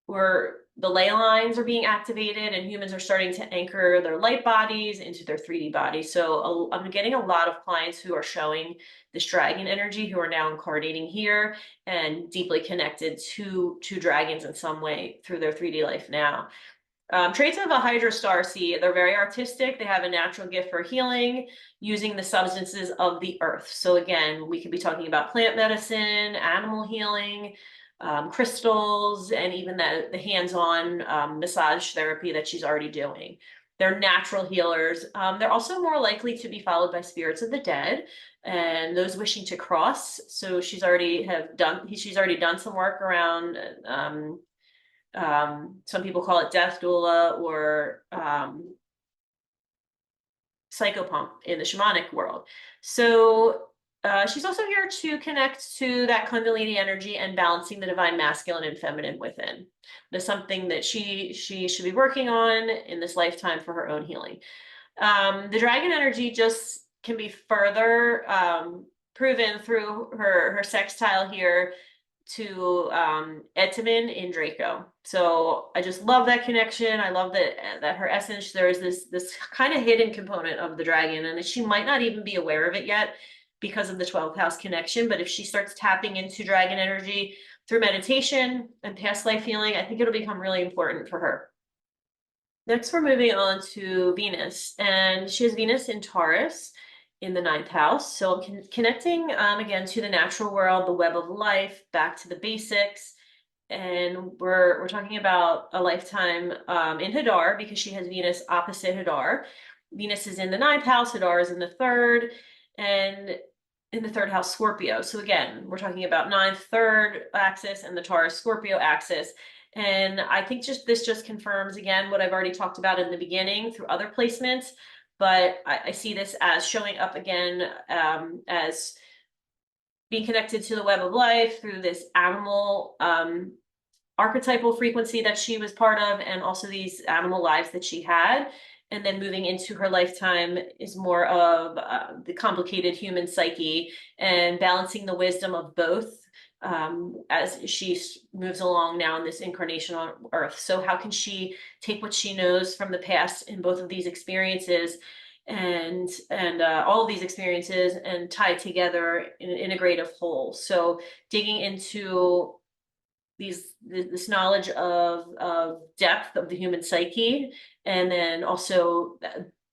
where the ley lines are being activated and humans are starting to anchor their light bodies into their 3D bodies. So I'm getting a lot of clients who are showing this dragon energy, who are now incarnating here and deeply connected to dragons in some way through their 3D life now. Traits of a Hydra star seed, they're very artistic. They have a natural gift for healing using the substances of the earth. So again, we could be talking about plant medicine, animal healing, crystals, and even the hands-on massage therapy that she's already doing. They're natural healers. They're also more likely to be followed by spirits of the dead and those wishing to cross. So she's already done some work around some people call it death doula, or psychopomp in the shamanic world. So she's also here to connect to that Kundalini energy and balancing the divine masculine and feminine within. That's something that she should be working on in this lifetime for her own healing. The dragon energy just can be further proven through her sextile here to Etamin in Draco. So I just love that connection. I love that her essence, there is this kind of hidden component of the dragon, and she might not even be aware of it yet because of the 12th house connection. But if she starts tapping into dragon energy through meditation and past life healing, I think it'll become really important for her. Next, we're moving on to Venus, and she has Venus in Taurus in the 9th house. So connecting again to the natural world, the web of life, back to the basics. And we're talking about a lifetime in Hadar, because she has Venus opposite Hadar. Venus is in the 9th house, Hadar is in the 3rd, and in the 3rd house, Scorpio. So again, we're talking about 9th, 3rd axis and the Taurus Scorpio axis. And I think this just confirms again what I've already talked about in the beginning through other placements. But I see this as showing up again as being connected to the web of life through this animal archetypal frequency that she was part of, and also these animal lives that she had. And then moving into her lifetime is more of the complicated human psyche and balancing the wisdom of both as she moves along now in this incarnation on Earth. So how can she take what she knows from the past in both of these experiences and all of these experiences and tie it together in an integrative whole? So digging into this knowledge of depth of the human psyche, and then also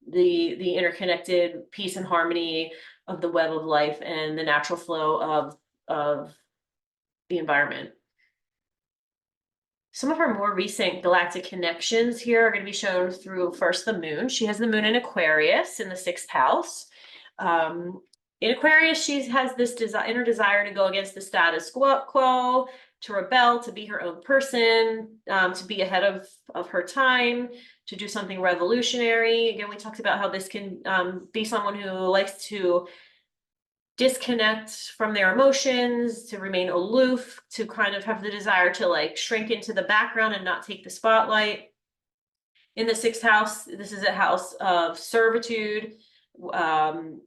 the interconnected peace and harmony of the web of life and the natural flow of the environment. Some of her more recent galactic connections here are going to be shown through first the moon. She has the moon in Aquarius in the 6th house. In Aquarius, she has this inner desire to go against the status quo, to rebel, to be her own person, to be ahead of her time, to do something revolutionary. Again, we talked about how this can be someone who likes to disconnect from their emotions, to remain aloof, to kind of have the desire to like shrink into the background and not take the spotlight. In the 6th house, this is a house of servitude,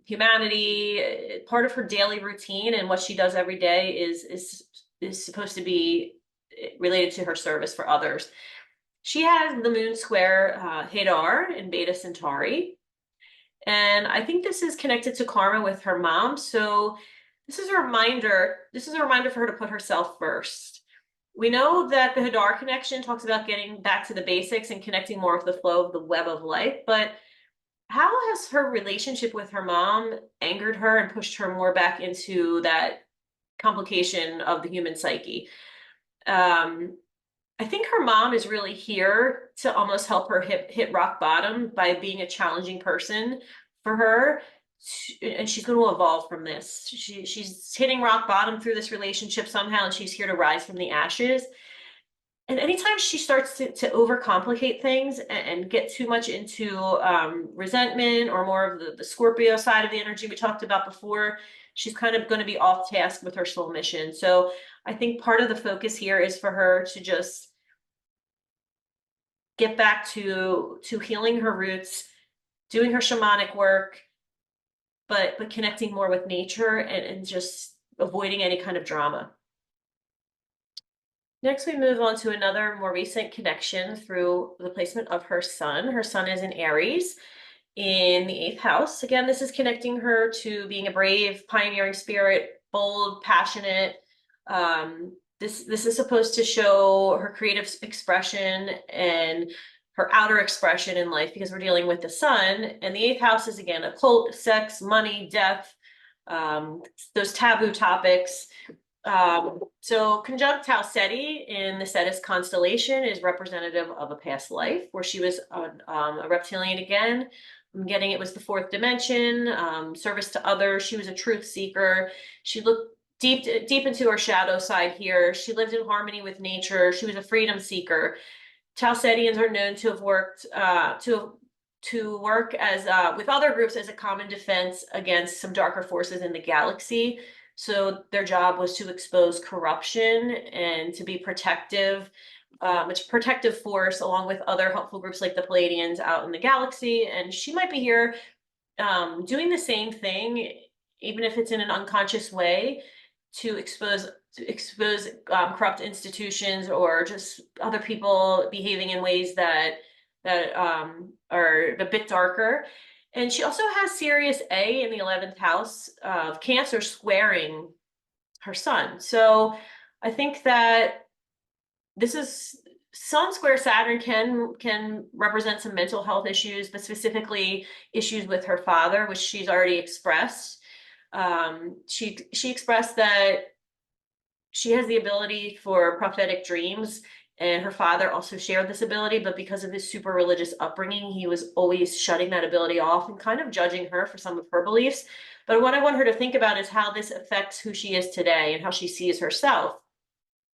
humanity. Part of her daily routine and what she does every day is supposed to be related to her service for others. She has the moon square Hadar in Beta Centauri. And I think this is connected to karma with her mom. So this is a reminder for her to put herself first. We know that the Hadar connection talks about getting back to the basics and connecting more with the flow of the web of life, but how has her relationship with her mom angered her and pushed her more back into that complication of the human psyche? Um, I think her mom is really here to almost help her hit rock bottom by being a challenging person for her. And she's going to evolve from this. She's hitting rock bottom through this relationship somehow, and she's here to rise from the ashes. And anytime she starts to overcomplicate things and get too much into resentment or more of the Scorpio side of the energy we talked about before, she's kind of going to be off task with her soul mission. So I think part of the focus here is for her to just get back to healing her roots, doing her shamanic work, but connecting more with nature and just avoiding any kind of drama. Next, we move on to another more recent connection through the placement of her sun. Her sun is in Aries in the 8th house. Again, this is connecting her to being a brave, pioneering spirit, bold, passionate. This is supposed to show her creative expression and her outer expression in life, because we're dealing with the sun. And the 8th house is, again, occult, sex, money, death, those taboo topics. So conjunct Tau Ceti in the Cetus constellation is representative of a past life where she was a reptilian again. I'm getting it was the 4th dimension, service to others. She was a truth seeker. She looked deep into her shadow side here. She lived in harmony with nature. She was a freedom seeker. Tau Cetians are known to have worked to work as with other groups as a common defense against some darker forces in the galaxy. So their job was to expose corruption and to be protective, it's a protective force along with other helpful groups like the Palladians out in the galaxy. And she might be here doing the same thing, even if it's in an unconscious way, to expose corrupt institutions or just other people behaving in ways that are a bit darker. And she also has Sirius A in the 11th house of Cancer squaring her sun. So I think that this is Sun square Saturn can represent some mental health issues, but specifically issues with her father, which she's already expressed. She expressed that she has the ability for prophetic dreams, and her father also shared this ability, but because of his super religious upbringing, he was always shutting that ability off and kind of judging her for some of her beliefs. But what I want her to think about is how this affects who she is today and how she sees herself,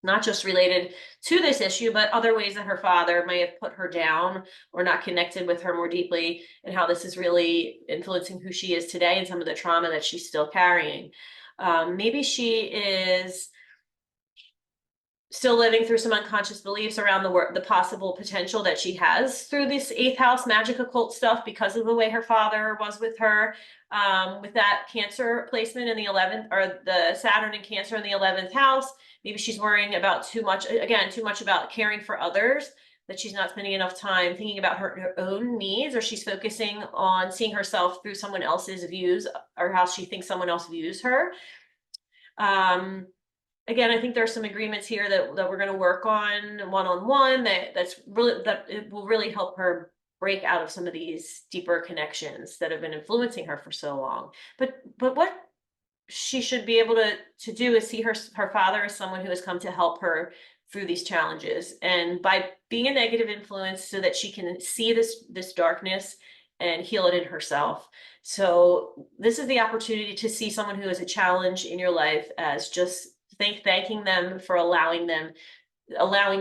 not just related to this issue, but other ways that her father may have put her down or not connected with her more deeply, and how this is really influencing who she is today and some of the trauma that she's still carrying. Maybe she is still living through some unconscious beliefs around the possible potential that she has through this 8th house magic occult stuff because of the way her father was with her. With that Cancer placement in the 11th, or the Saturn and Cancer in the 11th house, maybe she's worrying about too much about caring for others, that she's not spending enough time thinking about her own needs, or she's focusing on seeing herself through someone else's views or how she thinks someone else views her. Again, I think there's some agreements here that we're going to work on one-on-one that it will really help her break out of some of these deeper connections that have been influencing her for so long. But what she should be able to do is see her father as someone who has come to help her through these challenges, and by being a negative influence so that she can see this darkness and heal it in herself. So this is the opportunity to see someone who is a challenge in your life as just thanking them for allowing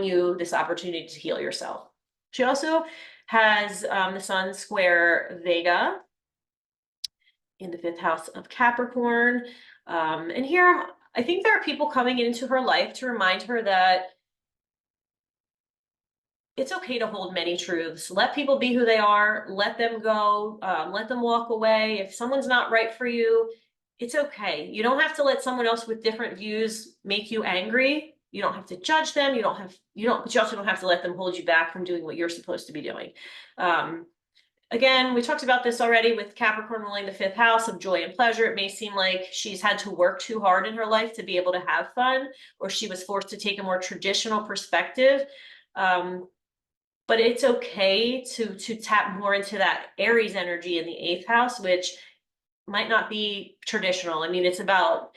you this opportunity to heal yourself. She also has the Sun square Vega in the 5th house of Capricorn. And here, I think there are people coming into her life to remind her that it's okay to hold many truths. Let people be who they are, let them go, let them walk away. If someone's not right for you, it's okay. You don't have to let someone else with different views make you angry. You don't have to judge them. But you also don't have to let them hold you back from doing what you're supposed to be doing. Again, we talked about this already with Capricorn ruling the fifth house of joy and pleasure. It may seem like she's had to work too hard in her life to be able to have fun, or she was forced to take a more traditional perspective. But it's okay to tap more into that Aries energy in the eighth house, which might not be traditional. I mean, it's about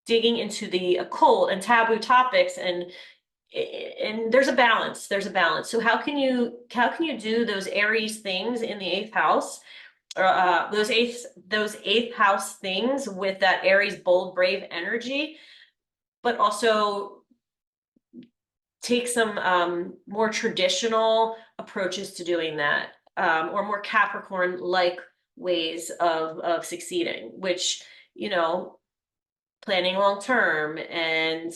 digging into the occult and taboo topics, and there's a balance. There's a balance. So how can you do those Aries things in the eighth house, or those eighth house things with that Aries bold, brave energy, but also take some more traditional approaches to doing that, or more Capricorn-like ways of succeeding, which, planning long term and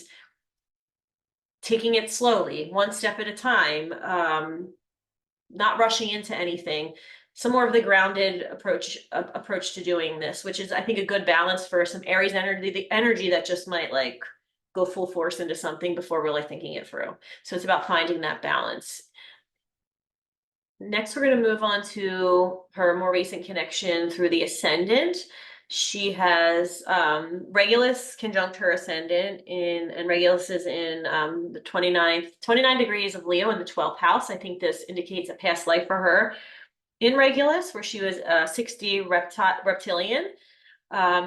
taking it slowly, one step at a time, not rushing into anything. Some more of the grounded approach to doing this, which is, I think, a good balance for some Aries energy, the energy that just might like go full force into something before really thinking it through. So it's about finding that balance. Next, we're going to move on to her more recent connection through the ascendant. She has Regulus conjunct her ascendant and Regulus is in the 29 degrees of Leo in the 12th house. I think this indicates a past life for her in Regulus, where she was a 60 reptilian.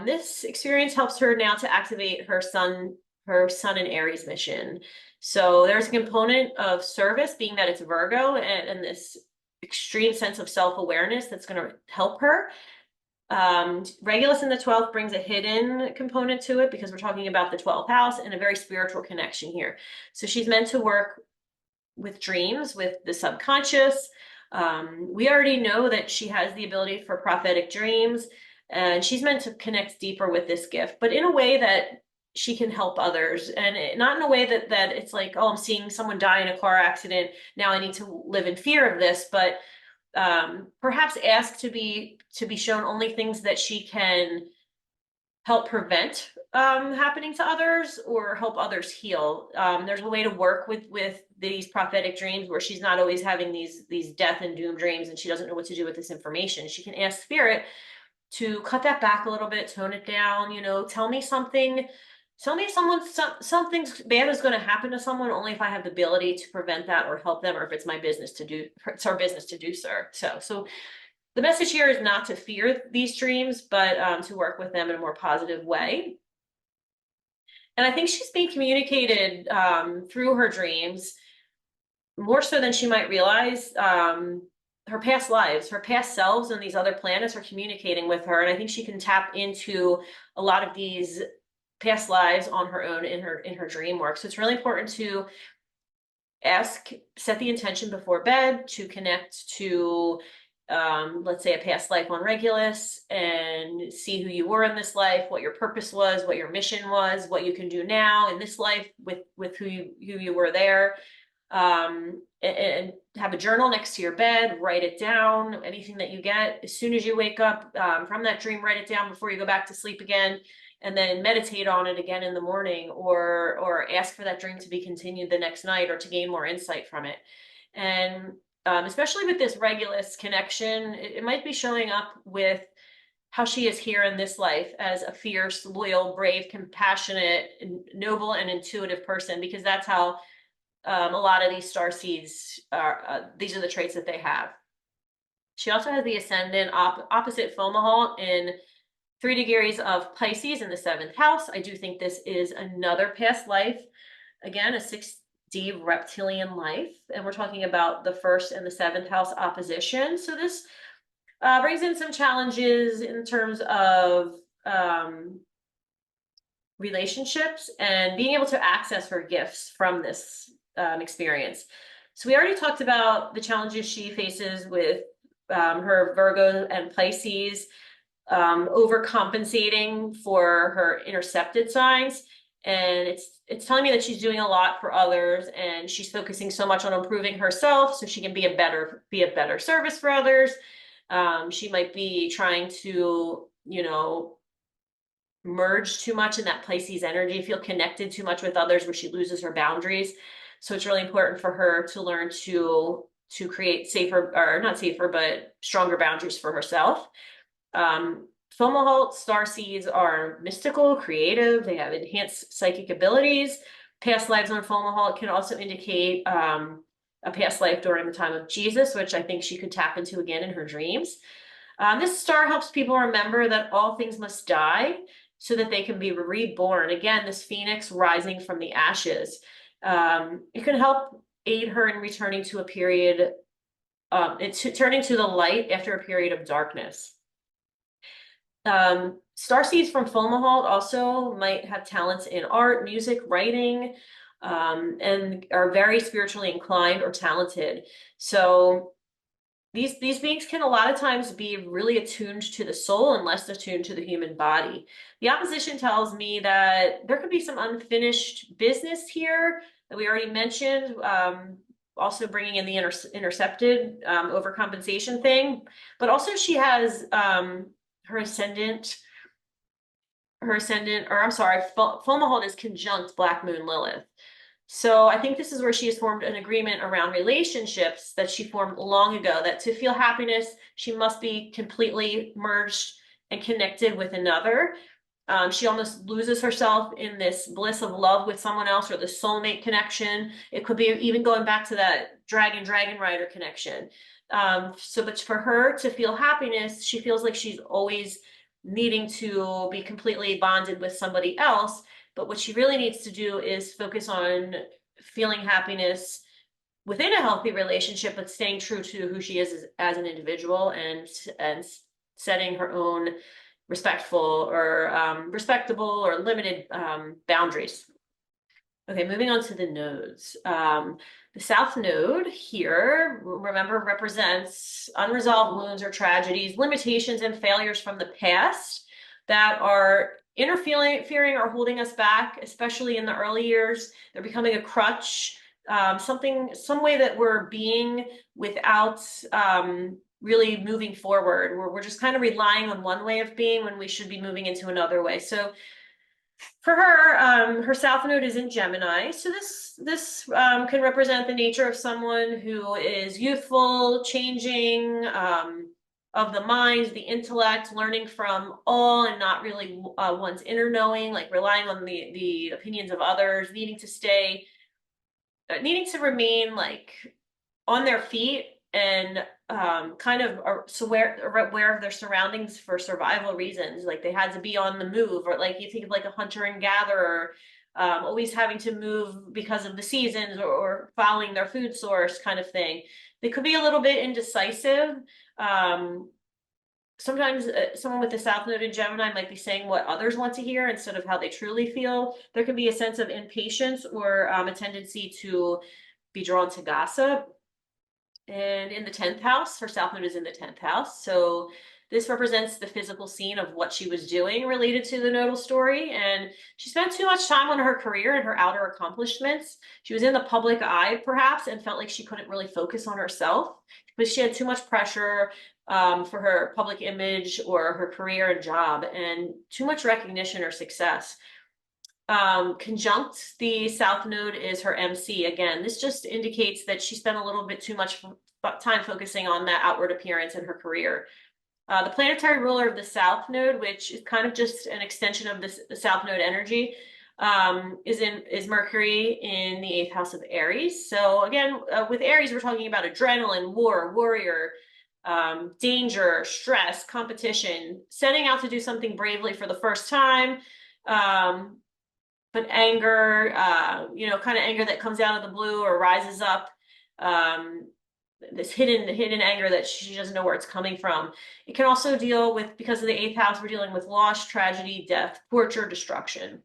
This experience helps her now to activate her sun and Aries mission. So there's a component of service, being that it's Virgo, and this extreme sense of self-awareness that's going to help her. Regulus in the 12th brings a hidden component to it, because we're talking about the 12th house and a very spiritual connection here. So she's meant to work with dreams, with the subconscious. We already know that she has the ability for prophetic dreams, and she's meant to connect deeper with this gift, but in a way that she can help others, and not in a way that it's like, oh, I'm seeing someone die in a car accident, now I need to live in fear of this, but perhaps ask to be shown only things that she can help prevent happening to others, or help others heal. There's a way to work with these prophetic dreams where she's not always having these death and doom dreams and she doesn't know what to do with this information. She can ask spirit to cut that back a little bit, tone it down, tell me something. Tell me if something bad is going to happen to someone, only if I have the ability to prevent that or help them, or if it's my business to do, it's our business to do so the message here is not to fear these dreams, but to work with them in a more positive way. And I think she's being communicated through her dreams more so than she might realize. Her past lives, her past selves, and these other planets are communicating with her, and I think she can tap into a lot of these past lives on her own in her dream work. So it's really important to set the intention before bed to connect to, let's say, a past life on Regulus, and see who you were in this life, what your purpose was, what your mission was, what you can do now in this life with who you were there. And have a journal next to your bed, write it down, anything that you get as soon as you wake up from that dream, write it down before you go back to sleep again, and then meditate on it again in the morning, or ask for that dream to be continued the next night, or to gain more insight from it. And especially with this Regulus connection, it might be showing up with how she is here in this life as a fierce, loyal, brave, compassionate, noble, and intuitive person, because that's how a lot of these star seeds are. These are the traits that they have. She also has the ascendant opposite Fomalhaut in 3 degrees of Pisces in the 7th house. I do think this is another past life. Again, a 6D reptilian life. And we're talking about the 1st and the 7th house opposition. So this brings in some challenges in terms of relationships and being able to access her gifts from this experience. So we already talked about the challenges she faces with her Virgo and Pisces, overcompensating for her intercepted signs. And it's telling me that she's doing a lot for others, and she's focusing so much on improving herself so she can be a better service for others. She might be trying to, merge too much in that Pisces energy, feel connected too much with others where she loses her boundaries. So it's really important for her to learn to to create safer, or not safer, but stronger boundaries for herself. Fomalhaut starseeds are mystical, creative. They have enhanced psychic abilities. Past lives on Fomalhaut can also indicate a past life during the time of Jesus, which I think she could tap into again in her dreams. This star helps people remember that all things must die so that they can be reborn. Again, this phoenix rising from the ashes. It can help aid her in returning to a period, it's turning to the light after a period of darkness. Starseeds from Fomalhaut also might have talents in art, music, writing, and are very spiritually inclined or talented. So these beings can a lot of times be really attuned to the soul and less attuned to the human body. The opposition tells me that there could be some unfinished business here that we already mentioned, also bringing in the intercepted overcompensation thing. But also she has her ascendant, or I'm sorry, Fomalhaut is conjunct Black Moon Lilith. So I think this is where she has formed an agreement around relationships that she formed long ago, that to feel happiness, she must be completely merged and connected with another. She almost loses herself in this bliss of love with someone else, or the soulmate connection. It could be even going back to that dragon rider connection. But for her to feel happiness, she feels like she's always needing to be completely bonded with somebody else. But what she really needs to do is focus on feeling happiness within a healthy relationship, but staying true to who she is as an individual, and setting her own respectful or respectable or limited boundaries. Okay, moving on to the nodes. The South Node here, remember, represents unresolved wounds or tragedies, limitations and failures from the past that are interfering or holding us back, especially in the early years. They're becoming a crutch, some way that we're being without really moving forward. We're just kind of relying on one way of being when we should be moving into another way. So for her, her South Node is in Gemini. So this can represent the nature of someone who is youthful, changing, of the mind, the intellect, learning from all and not really one's inner knowing, like relying on the opinions of others, needing to remain like on their feet and kind of aware of their surroundings for survival reasons. Like they had to be on the move, or like you think of like a hunter and gatherer, always having to move because of the seasons, or following their food source kind of thing. They could be a little bit indecisive. Sometimes someone with the South Node in Gemini might be saying what others want to hear instead of how they truly feel. There can be a sense of impatience, or a tendency to be drawn to gossip. And in the 10th house, her South Node is in the 10th house. So this represents the physical scene of what she was doing related to the nodal story. And she spent too much time on her career and her outer accomplishments. She was in the public eye, perhaps, and felt like she couldn't really focus on herself, but she had too much pressure for her public image or her career and job, and too much recognition or success. Conjunct the South Node is her MC. Again, this just indicates that she spent a little bit too much time focusing on that outward appearance in her career. The planetary ruler of the South Node, which is kind of just an extension of the South Node energy, is Mercury in the 8th house of Aries. So again, with Aries, we're talking about adrenaline, war, warrior, danger, stress, competition, setting out to do something bravely for the first time. But anger, kind of anger that comes out of the blue or rises up, this hidden anger that she doesn't know where it's coming from. It can also deal with, because of the 8th house, we're dealing with loss, tragedy, death, torture, destruction.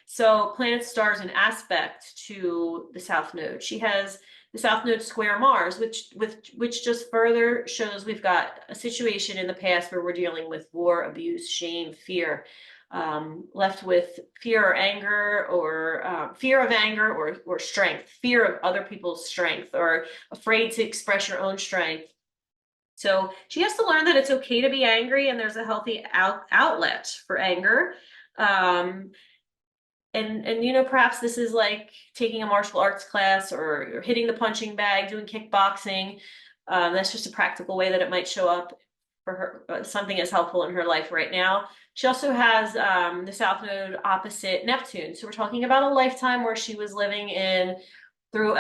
So planet stars an aspect to the South Node. She has the South Node square Mars, which just further shows we've got a situation in the past where we're dealing with war, abuse, shame, fear. Left with fear or anger, or fear of anger, or strength, fear of other people's strength, or afraid to express your own strength. So she has to learn that it's okay to be angry, and there's a healthy outlet for anger. and you know, perhaps this is like taking a martial arts class or hitting the punching bag, doing kickboxing. That's just a practical way that it might show up for her, something is helpful in her life right now. She also has the South Node opposite Neptune. So we're talking about a lifetime where she was living in through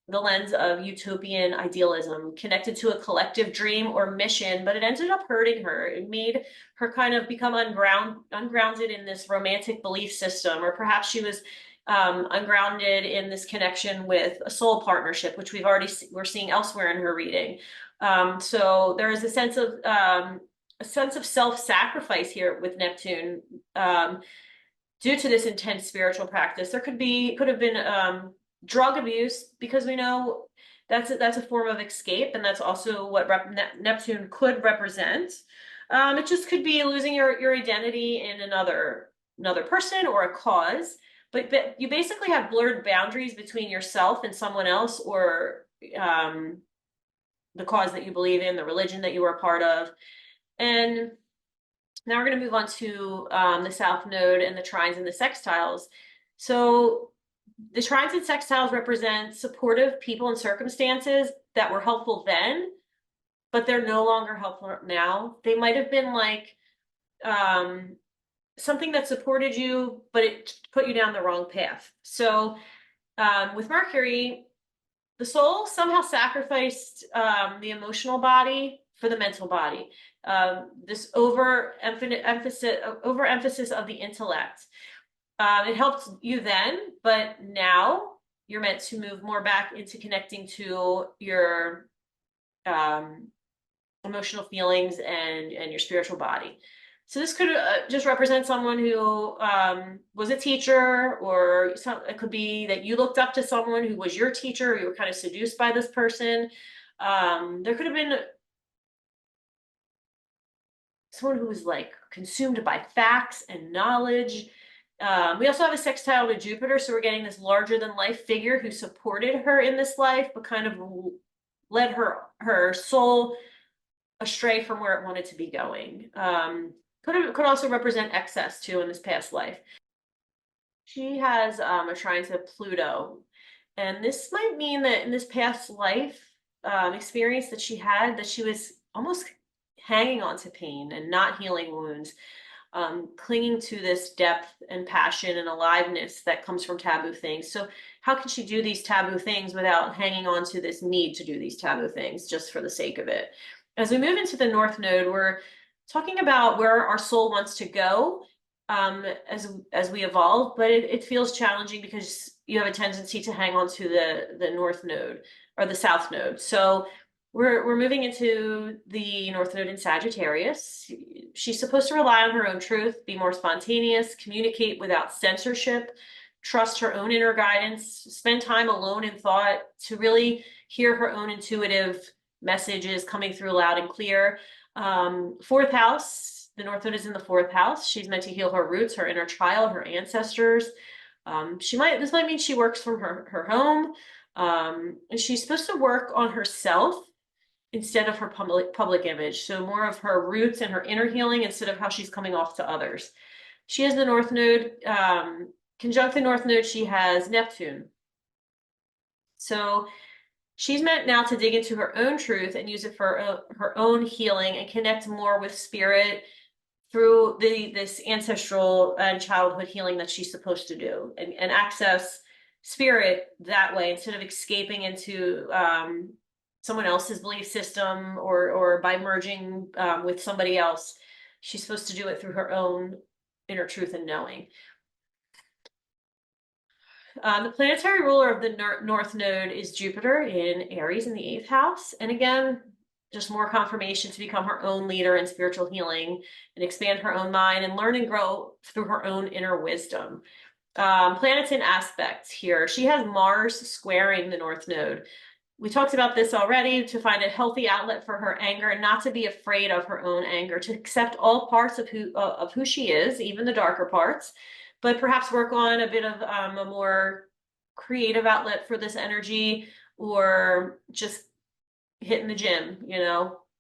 the lens of utopian idealism, connected to a collective dream or mission, but it ended up hurting her. It made her kind of become ungrounded in this romantic belief system, or perhaps she was ungrounded in this connection with a soul partnership, which we're seeing elsewhere in her reading. So there is a sense of self-sacrifice here with Neptune. Due to this intense spiritual practice, there could have been drug abuse, because we know that's a form of escape, and that's also what Neptune could represent. It just could be losing your identity in another person or a cause, but you basically have blurred boundaries between yourself and someone else, or the cause that you believe in, the religion that you were a part of. And now we're going to move on to the South Node and the trines and the sextiles. So the trines and sextiles represent supportive people and circumstances that were helpful then, but they're no longer helpful now. They might have been like something that supported you, but it put you down the wrong path. So with Mercury, the soul somehow sacrificed the emotional body for the mental body. This overemphasis of the intellect. It helped you then, but now you're meant to move more back into connecting to your emotional feelings and your spiritual body. So this could just represent someone who was a teacher, or it could be that you looked up to someone who was your teacher, or you were kind of seduced by this person. There could have been someone who was like consumed by facts and knowledge. We also have a sextile with Jupiter, so we're getting this larger than life figure who supported her in this life, but kind of led her soul astray from where it wanted to be going. Could also represent excess too in this past life. She has a trine to Pluto, and this might mean that in this past life experience that she had, that she was almost hanging on to pain and not healing wounds, clinging to this depth and passion and aliveness that comes from taboo things. So how can she do these taboo things without hanging on to this need to do these taboo things just for the sake of it? As we move into the North Node, we're talking about where our soul wants to go as we evolve, but it feels challenging because you have a tendency to hang on to the North Node or the South Node. So we're moving into the North Node in Sagittarius. She's supposed to rely on her own truth, be more spontaneous, communicate without censorship, trust her own inner guidance, spend time alone in thought to really hear her own intuitive messages coming through loud and clear. Fourth house, the North Node is in the fourth house. She's meant to heal her roots, her inner child, her ancestors. This might mean she works from her home. And she's supposed to work on herself instead of her public image. So more of her roots and her inner healing instead of how she's coming off to others. She has the North Node, conjunct the North Node, she has Neptune. So she's meant now to dig into her own truth and use it for her own healing and connect more with spirit through this ancestral and childhood healing that she's supposed to do, and access spirit that way instead of escaping into someone else's belief system or by merging with somebody else. She's supposed to do it through her own inner truth and knowing. The planetary ruler of the North Node is Jupiter in Aries in the 8th house. And again, just more confirmation to become her own leader in spiritual healing and expand her own mind and learn and grow through her own inner wisdom. Planets in aspects here. She has Mars squaring the North Node. We talked about this already, to find a healthy outlet for her anger and not to be afraid of her own anger, to accept all parts of who she is, even the darker parts, but perhaps work on a bit of a more creative outlet for this energy, or just hitting the gym,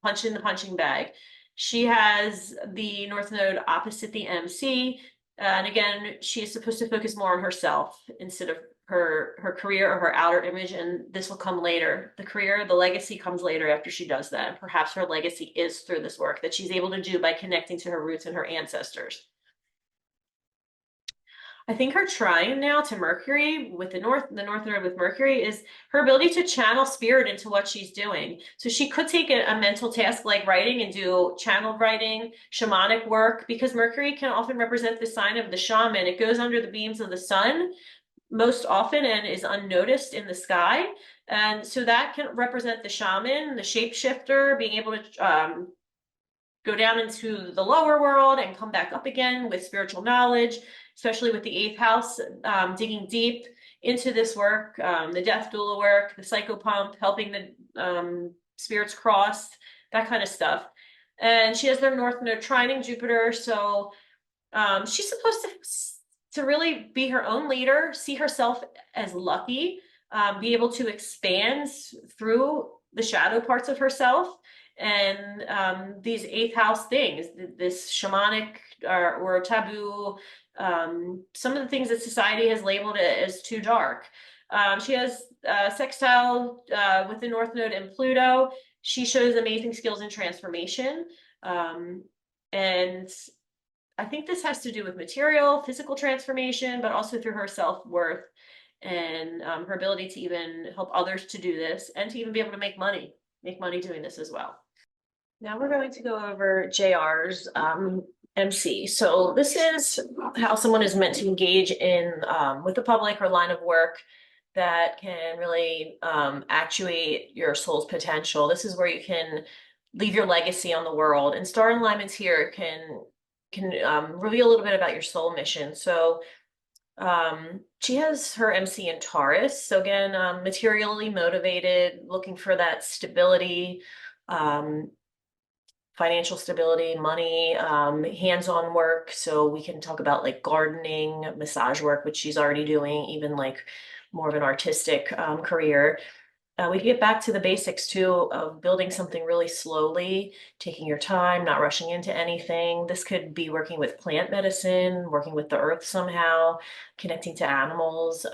punching the punching bag. She has the North Node opposite the MC. And again, she is supposed to focus more on herself instead of her career or her outer image, and this will come later. The career, the legacy comes later after she does that. And perhaps her legacy is through this work that she's able to do by connecting to her roots and her ancestors. I think her trine now to Mercury with the North Node with Mercury is her ability to channel spirit into what she's doing. So she could take a mental task like writing and do channeled writing, shamanic work, because Mercury can often represent the sign of the shaman. It goes under the beams of the sun most often and is unnoticed in the sky. And so that can represent the shaman, the shapeshifter, being able to go down into the lower world and come back up again with spiritual knowledge, especially with the eighth house, digging deep into this work, the death doula work, the psychopump, helping the spirits cross, that kind of stuff. And she has their North Node trining Jupiter, so she's supposed to really be her own leader, see herself as lucky, be able to expand through the shadow parts of herself and these eighth house things, this shamanic or taboo, some of the things that society has labeled as too dark. She has sextile with the North Node and Pluto. She shows amazing skills in transformation. And I think this has to do with material, physical transformation, but also through her self-worth and her ability to even help others to do this and to even be able to make money doing this as well. Now we're going to go over JR's MC. So this is how someone is meant to engage in with the public or line of work that can really actuate your soul's potential. This is where you can leave your legacy on the world. And star alignments here can reveal a little bit about your soul mission. So she has her MC in Taurus. So again, materially motivated, looking for that stability, financial stability, money, hands-on work. So we can talk about like gardening, massage work, which she's already doing, even like more of an artistic career. We can get back to the basics too of building something really slowly, taking your time, not rushing into anything. This could be working with plant medicine, working with the earth somehow, connecting to animals,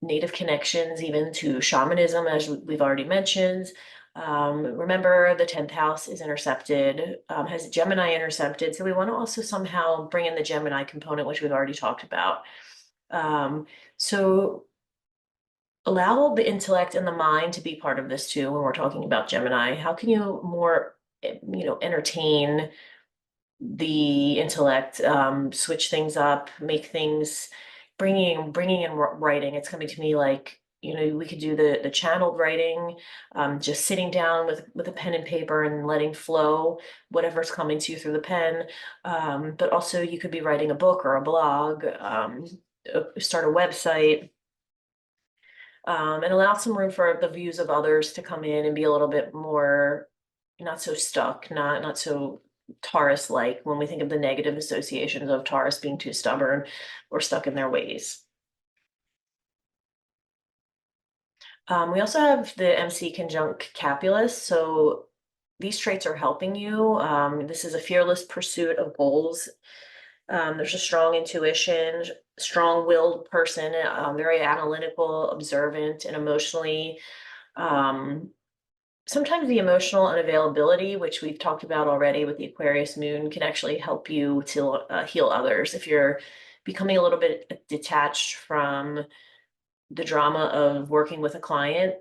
native connections, even to shamanism, as we've already mentioned. Remember, the 10th house is intercepted, has Gemini intercepted. So we want to also somehow bring in the Gemini component, which we've already talked about. So allow the intellect and the mind to be part of this too when we're talking about Gemini. How can you more, entertain the intellect, switch things up, make things, bringing in writing. It's coming to me like, we could do the channeled writing, just sitting down with a pen and paper and letting flow whatever's coming to you through the pen. But also you could be writing a book or a blog, start a website. And allow some room for the views of others to come in and be a little bit more not so stuck, not so Taurus-like when we think of the negative associations of Taurus being too stubborn or stuck in their ways. We also have the MC conjunct Capulus, so these traits are helping you. This is a fearless pursuit of goals. There's a strong intuition, strong-willed person, very analytical, observant, and emotionally. Sometimes the emotional unavailability, which we've talked about already with the Aquarius moon, can actually help you to heal others. If you're becoming a little bit detached from the drama of working with a client,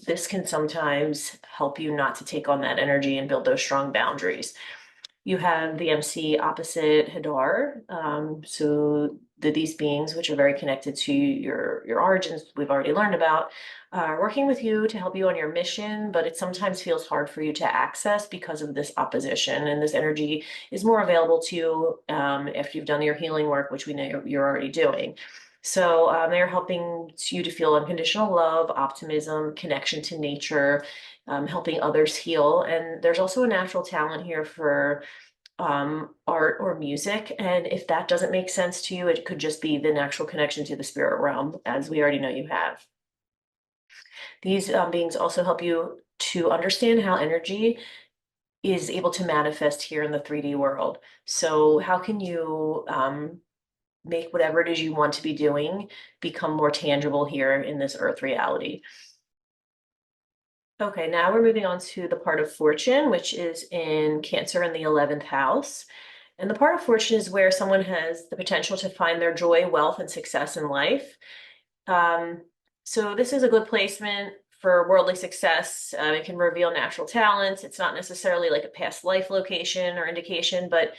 this can sometimes help you not to take on that energy and build those strong boundaries. You have the MC opposite Hadar. So these beings, which are very connected to your origins, we've already learned about, are working with you to help you on your mission, but it sometimes feels hard for you to access because of this opposition. And this energy is more available to you after you've done your healing work, which we know you're already doing. So they're helping you to feel unconditional love, optimism, connection to nature, helping others heal. And there's also a natural talent here for art or music. And if that doesn't make sense to you, it could just be the natural connection to the spirit realm, as we already know you have. These beings also help you to understand how energy is able to manifest here in the 3D world. So how can you make whatever it is you want to be doing become more tangible here in this earth reality? Okay, now we're moving on to the part of fortune, which is in Cancer in the 11th house. And the part of fortune is where someone has the potential to find their joy, wealth, and success in life. Um, so this is a good placement for worldly success. It can reveal natural talents. It's not necessarily like a past life location or indication, but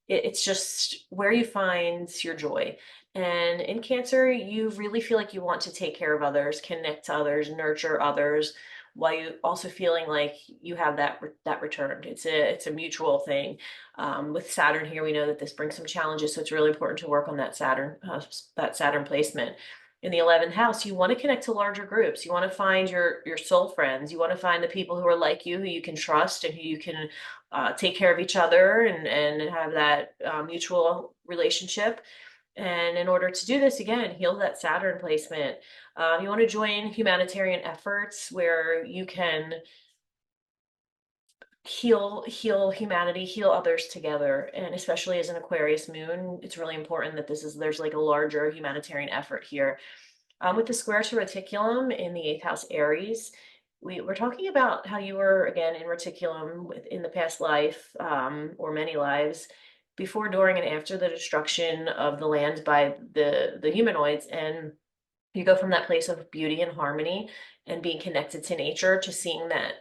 it's just where you find your joy. And in Cancer, you really feel like you want to take care of others, connect to others, nurture others, while you also feeling like you have that return. It's a mutual thing. With Saturn here, we know that this brings some challenges, so it's really important to work on that Saturn placement. In the 11th house, you want to connect to larger groups. You want to find your soul friends. You want to find the people who are like you, who you can trust and who you can take care of each other and have that mutual relationship. And in order to do this, again, heal that Saturn placement. You want to join humanitarian efforts where you can heal humanity, heal others together. And especially as an Aquarius moon, it's really important that there's like a larger humanitarian effort here. With the square to reticulum in the 8th house Aries, we're talking about how you were again in reticulum in the past life, or many lives, before, during, and after the destruction of the land by the humanoids. And you go from that place of beauty and harmony and being connected to nature to seeing that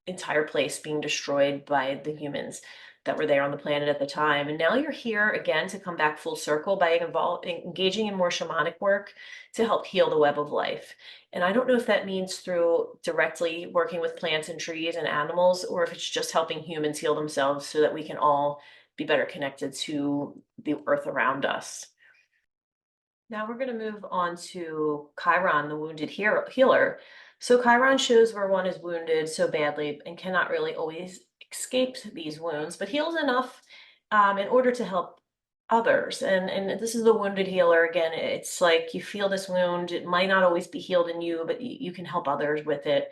entire place being destroyed by the humans that were there on the planet at the time. And now you're here again to come back full circle by engaging in more shamanic work to help heal the web of life. And I don't know if that means through directly working with plants and trees and animals, or if it's just helping humans heal themselves so that we can all be better connected to the earth around us. Now we're going to move on to Chiron, the wounded healer. So Chiron shows where one is wounded so badly and cannot really always escape these wounds, but heals enough in order to help others. And this is the wounded healer. Again, it's like you feel this wound. It might not always be healed in you, but you can help others with it.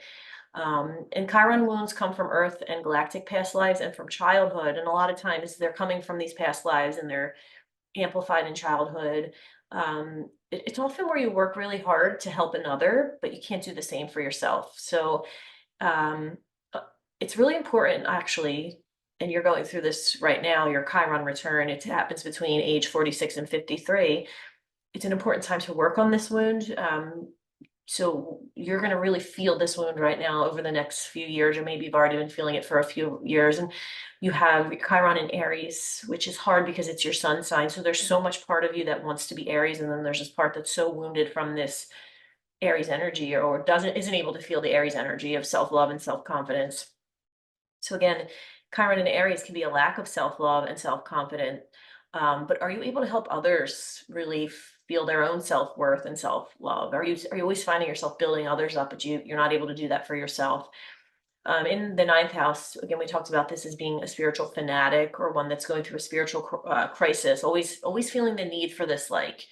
And Chiron wounds come from Earth and galactic past lives and from childhood. And a lot of times they're coming from these past lives and they're amplified in childhood. It's often where you work really hard to help another, but you can't do the same for yourself. So um, it's really important, actually, and you're going through this right now, your Chiron return. It happens between age 46 and 53. It's an important time to work on this wound. So you're going to really feel this wound right now over the next few years, or maybe you've already been feeling it for a few years. And you have Chiron in Aries, which is hard because it's your sun sign. So there's so much part of you that wants to be Aries, and then there's this part that's so wounded from this Aries energy, or isn't able to feel the Aries energy of self-love and self-confidence. So again, Chiron in Aries can be a lack of self-love and self-confidence. But are you able to help others really feel their own self-worth and self-love? Are you always finding yourself building others up, but you're not able to do that for yourself? In the 9th house, again, we talked about this as being a spiritual fanatic, or one that's going through a spiritual crisis, always feeling the need for this like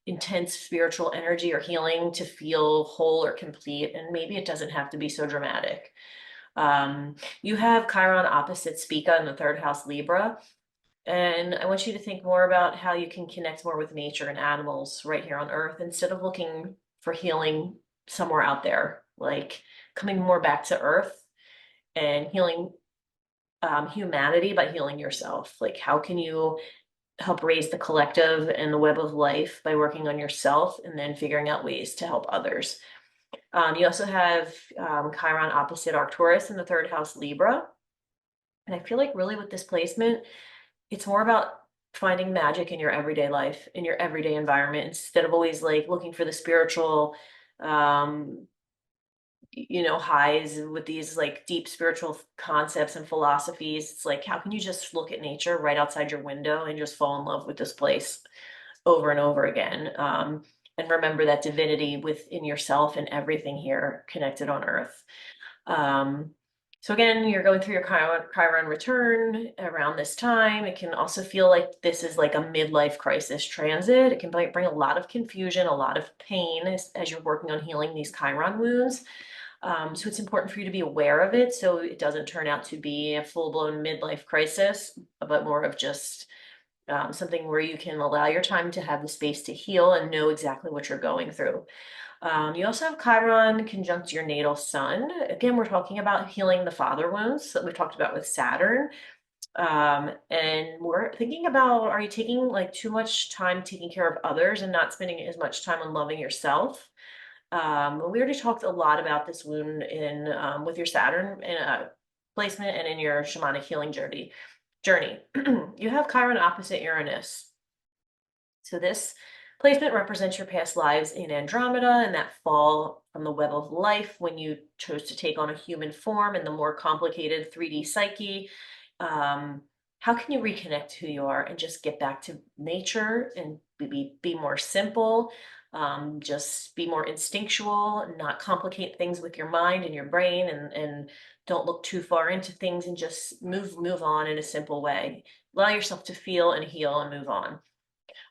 intense spiritual energy or healing to feel whole or complete. And maybe it doesn't have to be so dramatic. You have Chiron opposite Spica in the 3rd house Libra. And I want you to think more about how you can connect more with nature and animals right here on Earth instead of looking for healing somewhere out there, like coming more back to Earth and healing humanity by healing yourself. Like, how can you help raise the collective and the web of life by working on yourself and then figuring out ways to help others? You also have Chiron opposite Arcturus in the 3rd house Libra. And I feel like really with this placement, it's more about finding magic in your everyday life, in your everyday environment, instead of always like looking for the spiritual, um, highs with these like deep spiritual concepts and philosophies. It's like, how can you just look at nature right outside your window and just fall in love with this place over and over again? And remember that divinity within yourself and everything here connected on Earth. So again, you're going through your Chiron return around this time. It can also feel like this is like a midlife crisis transit. It can bring a lot of confusion, a lot of pain as you're working on healing these Chiron wounds. So it's important for you to be aware of it so it doesn't turn out to be a full-blown midlife crisis, but more of just something where you can allow your time to have the space to heal and know exactly what you're going through. You also have Chiron conjunct your natal sun. Again, we're talking about healing the father wounds that we've talked about with Saturn. And we're thinking about, are you taking like too much time taking care of others and not spending as much time on loving yourself? We already talked a lot about this wound in with your Saturn in placement and in your shamanic healing journey. You have Chiron opposite Uranus. So this placement represents your past lives in Andromeda and that fall from the web of life when you chose to take on a human form in the more complicated 3D psyche. How can you reconnect who you are and just get back to nature and be more simple, just be more instinctual, not complicate things with your mind and your brain, and don't look too far into things and just move on in a simple way. Allow yourself to feel and heal and move on.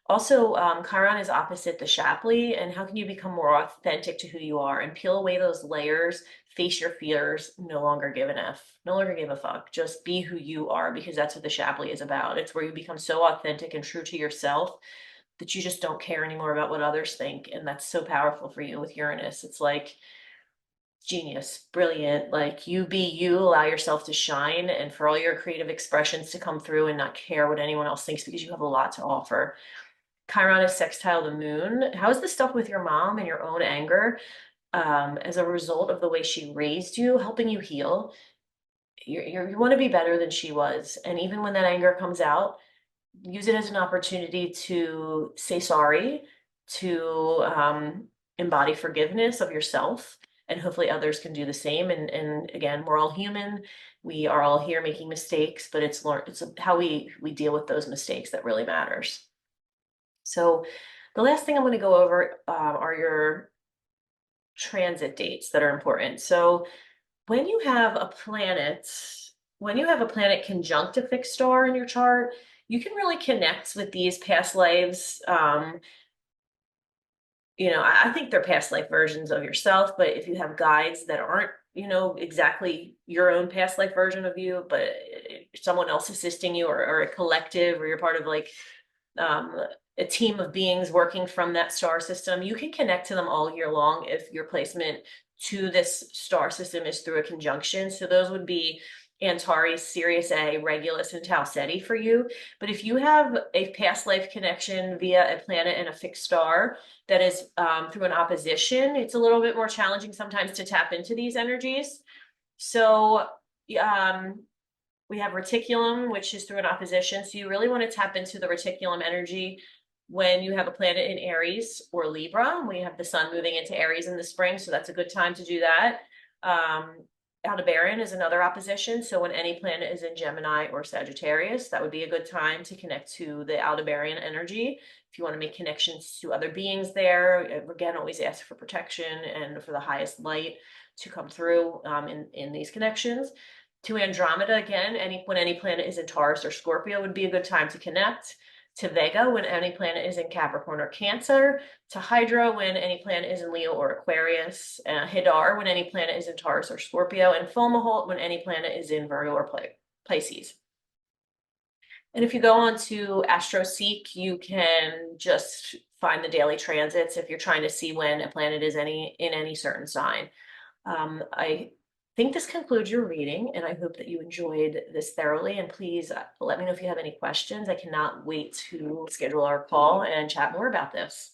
Also, Chiron is opposite the Shapley, and how can you become more authentic to who you are and peel away those layers, face your fears, no longer give an F, no longer give a fuck, just be who you are, because that's what the Shapley is about. It's where you become so authentic and true to yourself that you just don't care anymore about what others think, and that's so powerful for you with Uranus. It's like genius, brilliant, like you be you, allow yourself to shine, and for all your creative expressions to come through and not care what anyone else thinks because you have a lot to offer. Chiron is sextile the moon. How is this stuff with your mom and your own anger as a result of the way she raised you, helping you heal? You want to be better than she was. And even when that anger comes out, use it as an opportunity to say sorry, to embody forgiveness of yourself. And hopefully others can do the same. And again, we're all human. We are all here making mistakes, but it's how we deal with those mistakes that really matters. So the last thing I'm going to go over are your transit dates that are important. So when you have a planet, when you have a planet conjunct a fixed star in your chart, you can really connect with these past lives. I think they're past life versions of yourself, but if you have guides that aren't, exactly your own past life version of you, but someone else assisting you or a collective, or you're part of like um, a team of beings working from that star system, you can connect to them all year long if your placement to this star system is through a conjunction. So those would be Antares, Sirius A, Regulus, and Tau Ceti for you. But if you have a past life connection via a planet and a fixed star that is through an opposition, it's a little bit more challenging sometimes to tap into these energies. So we have reticulum, which is through an opposition. So you really want to tap into the reticulum energy when you have a planet in Aries or Libra. We have the sun moving into Aries in the spring, so that's a good time to do that. Aldebaran is another opposition. So when any planet is in Gemini or Sagittarius, that would be a good time to connect to the Aldebaran energy. If you want to make connections to other beings there, again, always ask for protection and for the highest light to come through in these connections. To Andromeda, again, when any planet is in Taurus or Scorpio would be a good time to connect. To Vega, when any planet is in Capricorn or Cancer. To Hydra, when any planet is in Leo or Aquarius. Hidar, when any planet is in Taurus or Scorpio. And Fomalhaut, when any planet is in Virgo or Pisces. And if you go on to AstroSeek, you can just find the daily transits if you're trying to see when a planet is in any certain sign. I think this concludes your reading, and I hope that you enjoyed this thoroughly. And please let me know if you have any questions. I cannot wait to schedule our call and chat more about this.